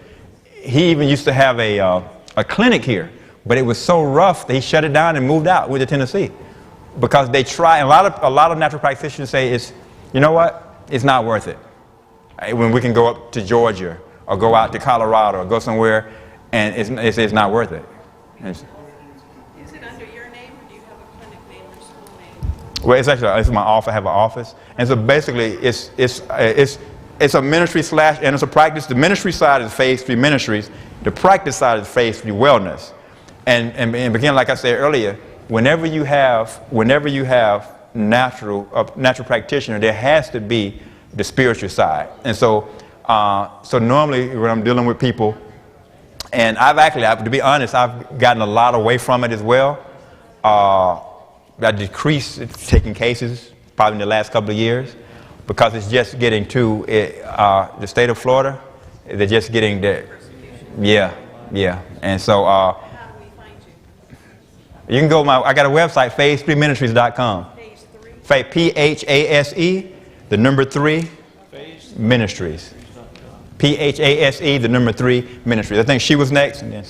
He even used to have a clinic here, but it was so rough that he shut it down and moved out, went to Tennessee. Because they try, a lot of natural practitioners say, it's, you know what, it's not worth it. When we can go up to Georgia or go out to Colorado or go somewhere and it's not worth it. Is it under your name or do you have a clinic name or school name? Well, it's my office. I have an office. And so basically it's a ministry / and it's a practice. The ministry side is Phase 3 Ministries. The practice side is Phase 3 Wellness. And again, like I said earlier, whenever you have natural practitioner, there has to be the spiritual side. And so, so normally when I'm dealing with people, and to be honest, I've gotten a lot away from it as well. I decreased taking cases probably in the last couple of years because it's just getting to the state of Florida. They're just getting there. Yeah. And so, you can go I got a website, phase3ministries.com. PHASE, the number 3, Ministries. PHASE, the number 3, Ministries. I think she was next. And then.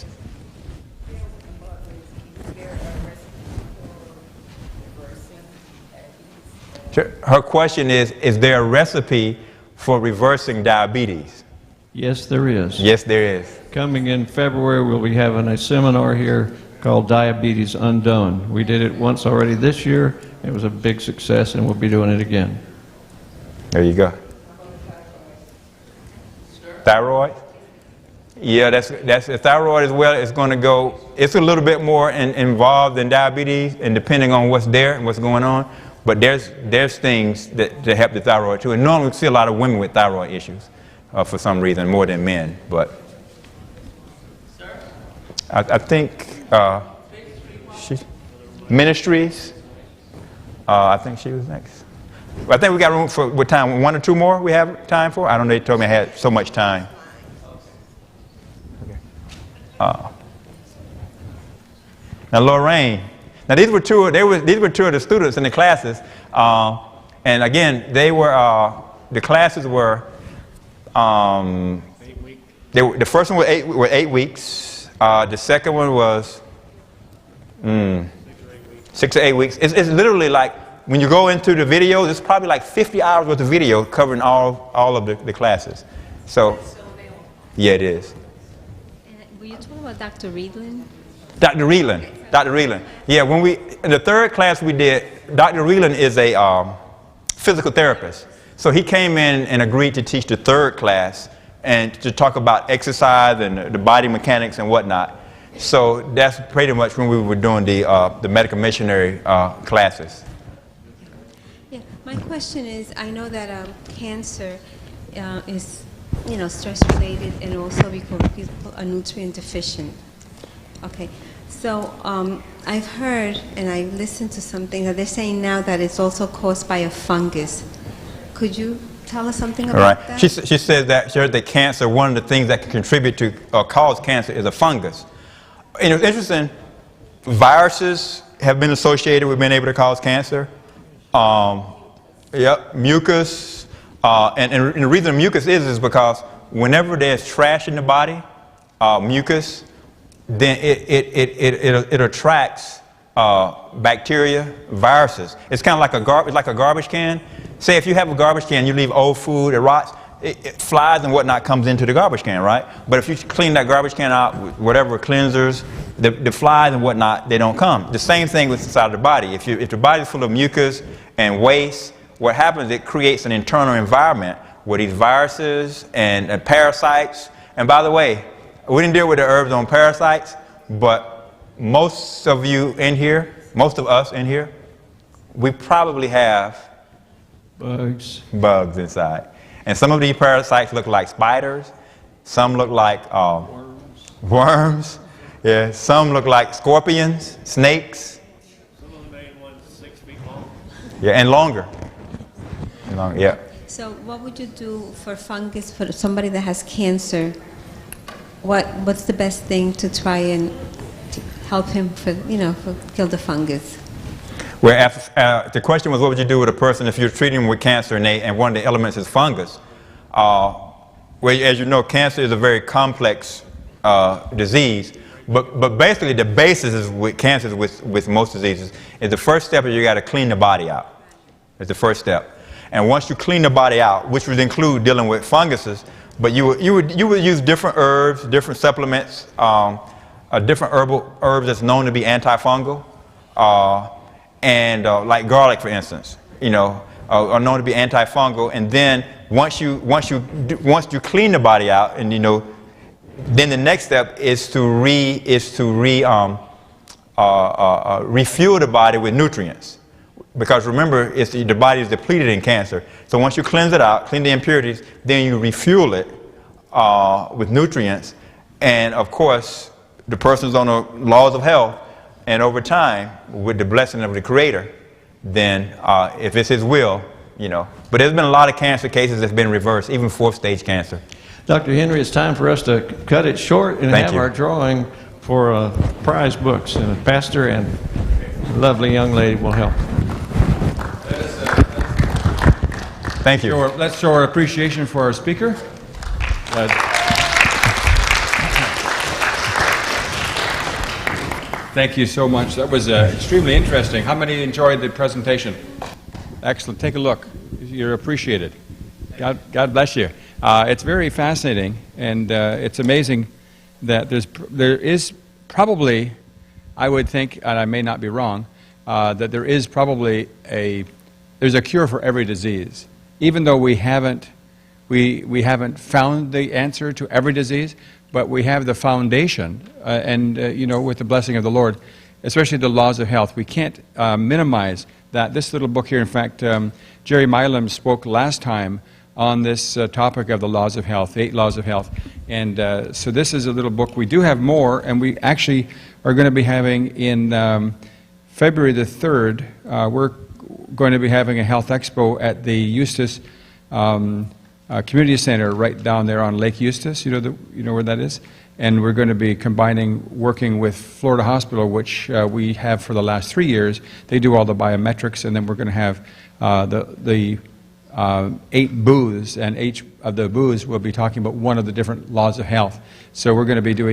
Her question is there a recipe for reversing diabetes? Yes, there is. Yes, there is. Coming in February, we'll be having a seminar here called Diabetes Undone. We did it once already this year. It was a big success, and we'll be doing it again. There you go. Thyroid? Yeah, that's thyroid as well. It's going to go. It's a little bit more involved than diabetes, and depending on what's there and what's going on. But there's things that help the thyroid too. And normally we see a lot of women with thyroid issues for some reason more than men. But I think Ministries. I think she was next. I think we got room for what time? 1 or 2 more we have time for? I don't know. They told me I had so much time. Okay. Now, Lorraine. Now, these were two of the students in the classes. And again, the classes were, the first one were 8 weeks. The second one was 6 to 8 weeks. It's literally like, when you go into the videos, it's probably like 50 hours worth of video covering all of the classes. So, yeah, it is. Were you talking about Dr. Reedland? Dr. Reedland. Yeah, in the third class we did, Dr. Reedland is a physical therapist. So he came in and agreed to teach the third class and to talk about exercise and the body mechanics and whatnot. So that's pretty much when we were doing the medical missionary classes. Yeah, my question is, I know that cancer is, stress related, and also because people are nutrient deficient. Okay, so I've heard and I listened to something that they're saying now that it's also caused by a fungus. Could you tell us something about that? She said that she heard that cancer, one of the things that can contribute to or cause cancer is a fungus. And it's interesting, viruses have been associated with being able to cause cancer. Mucus. And the reason mucus is because whenever there's trash in the body, mucus, then it attracts bacteria, viruses. It's kind of like a garbage can. Say if you have a garbage can, you leave old food, it rots, flies and whatnot comes into the garbage can, right? But if you clean that garbage can out with whatever cleansers, the flies and whatnot, they don't come. The same thing with inside of the body. If the body is full of mucus and waste, what happens, it creates an internal environment where these viruses and parasites, and by the way, we didn't deal with the herbs on parasites, but most of us in here, we probably have bugs inside. And some of these parasites look like spiders, some look like worms, yeah, some look like scorpions, snakes. Some of the main ones 6 feet long. Yeah, and longer. Yeah. So what would you do for fungus, for somebody that has cancer? What's the best thing to try and help him kill the fungus? Well, the question was, what would you do with a person if you're treating them with cancer and one of the elements is fungus? Well, as you know, cancer is a very complex disease, but basically the basis is with cancer, with most diseases, is the first step is you got to clean the body out. It's the first step. And once you clean the body out, which would include dealing with funguses, but you would use different herbs, different supplements, different herbs that's known to be antifungal, and like garlic, for instance, are known to be antifungal. And then once you clean the body out, and then the next step is to refuel the body with nutrients. Because remember, the body is depleted in cancer. So once you cleanse it out, clean the impurities, then you refuel it with nutrients. And of course, the person's on the laws of health. And over time, with the blessing of the Creator, then if it's His will, But there's been a lot of cancer cases that's been reversed, even 4th stage cancer. Dr. Henry, it's time for us to cut it short and have our drawing for prize books. And a pastor and a lovely young lady will help. Thank you. Let's show our appreciation for our speaker. Thank you so much. That was extremely interesting. How many enjoyed the presentation? Excellent. Take a look. You're appreciated. God bless you. It's very fascinating, and it's amazing that there is probably, I would think, and I may not be wrong, that there is probably there's a cure for every disease. Even though we haven't found the answer to every disease, but we have the foundation, and with the blessing of the Lord, especially the laws of health, we can't minimize that. This little book here, in fact, Jerry Milam spoke last time on this topic of the laws of health, 8 laws of health, and so this is a little book. We do have more, and we actually are going to be having in February the 3rd, we're going to be having a health expo at the Eustis Community Center right down there on Lake Eustis. You know where that is? and we're going to be working with Florida Hospital, which we have for the last 3 years. They do all the biometrics, and then we're going to have the 8 booths, and each of the booths will be talking about one of the different laws of health. So we're going to be doing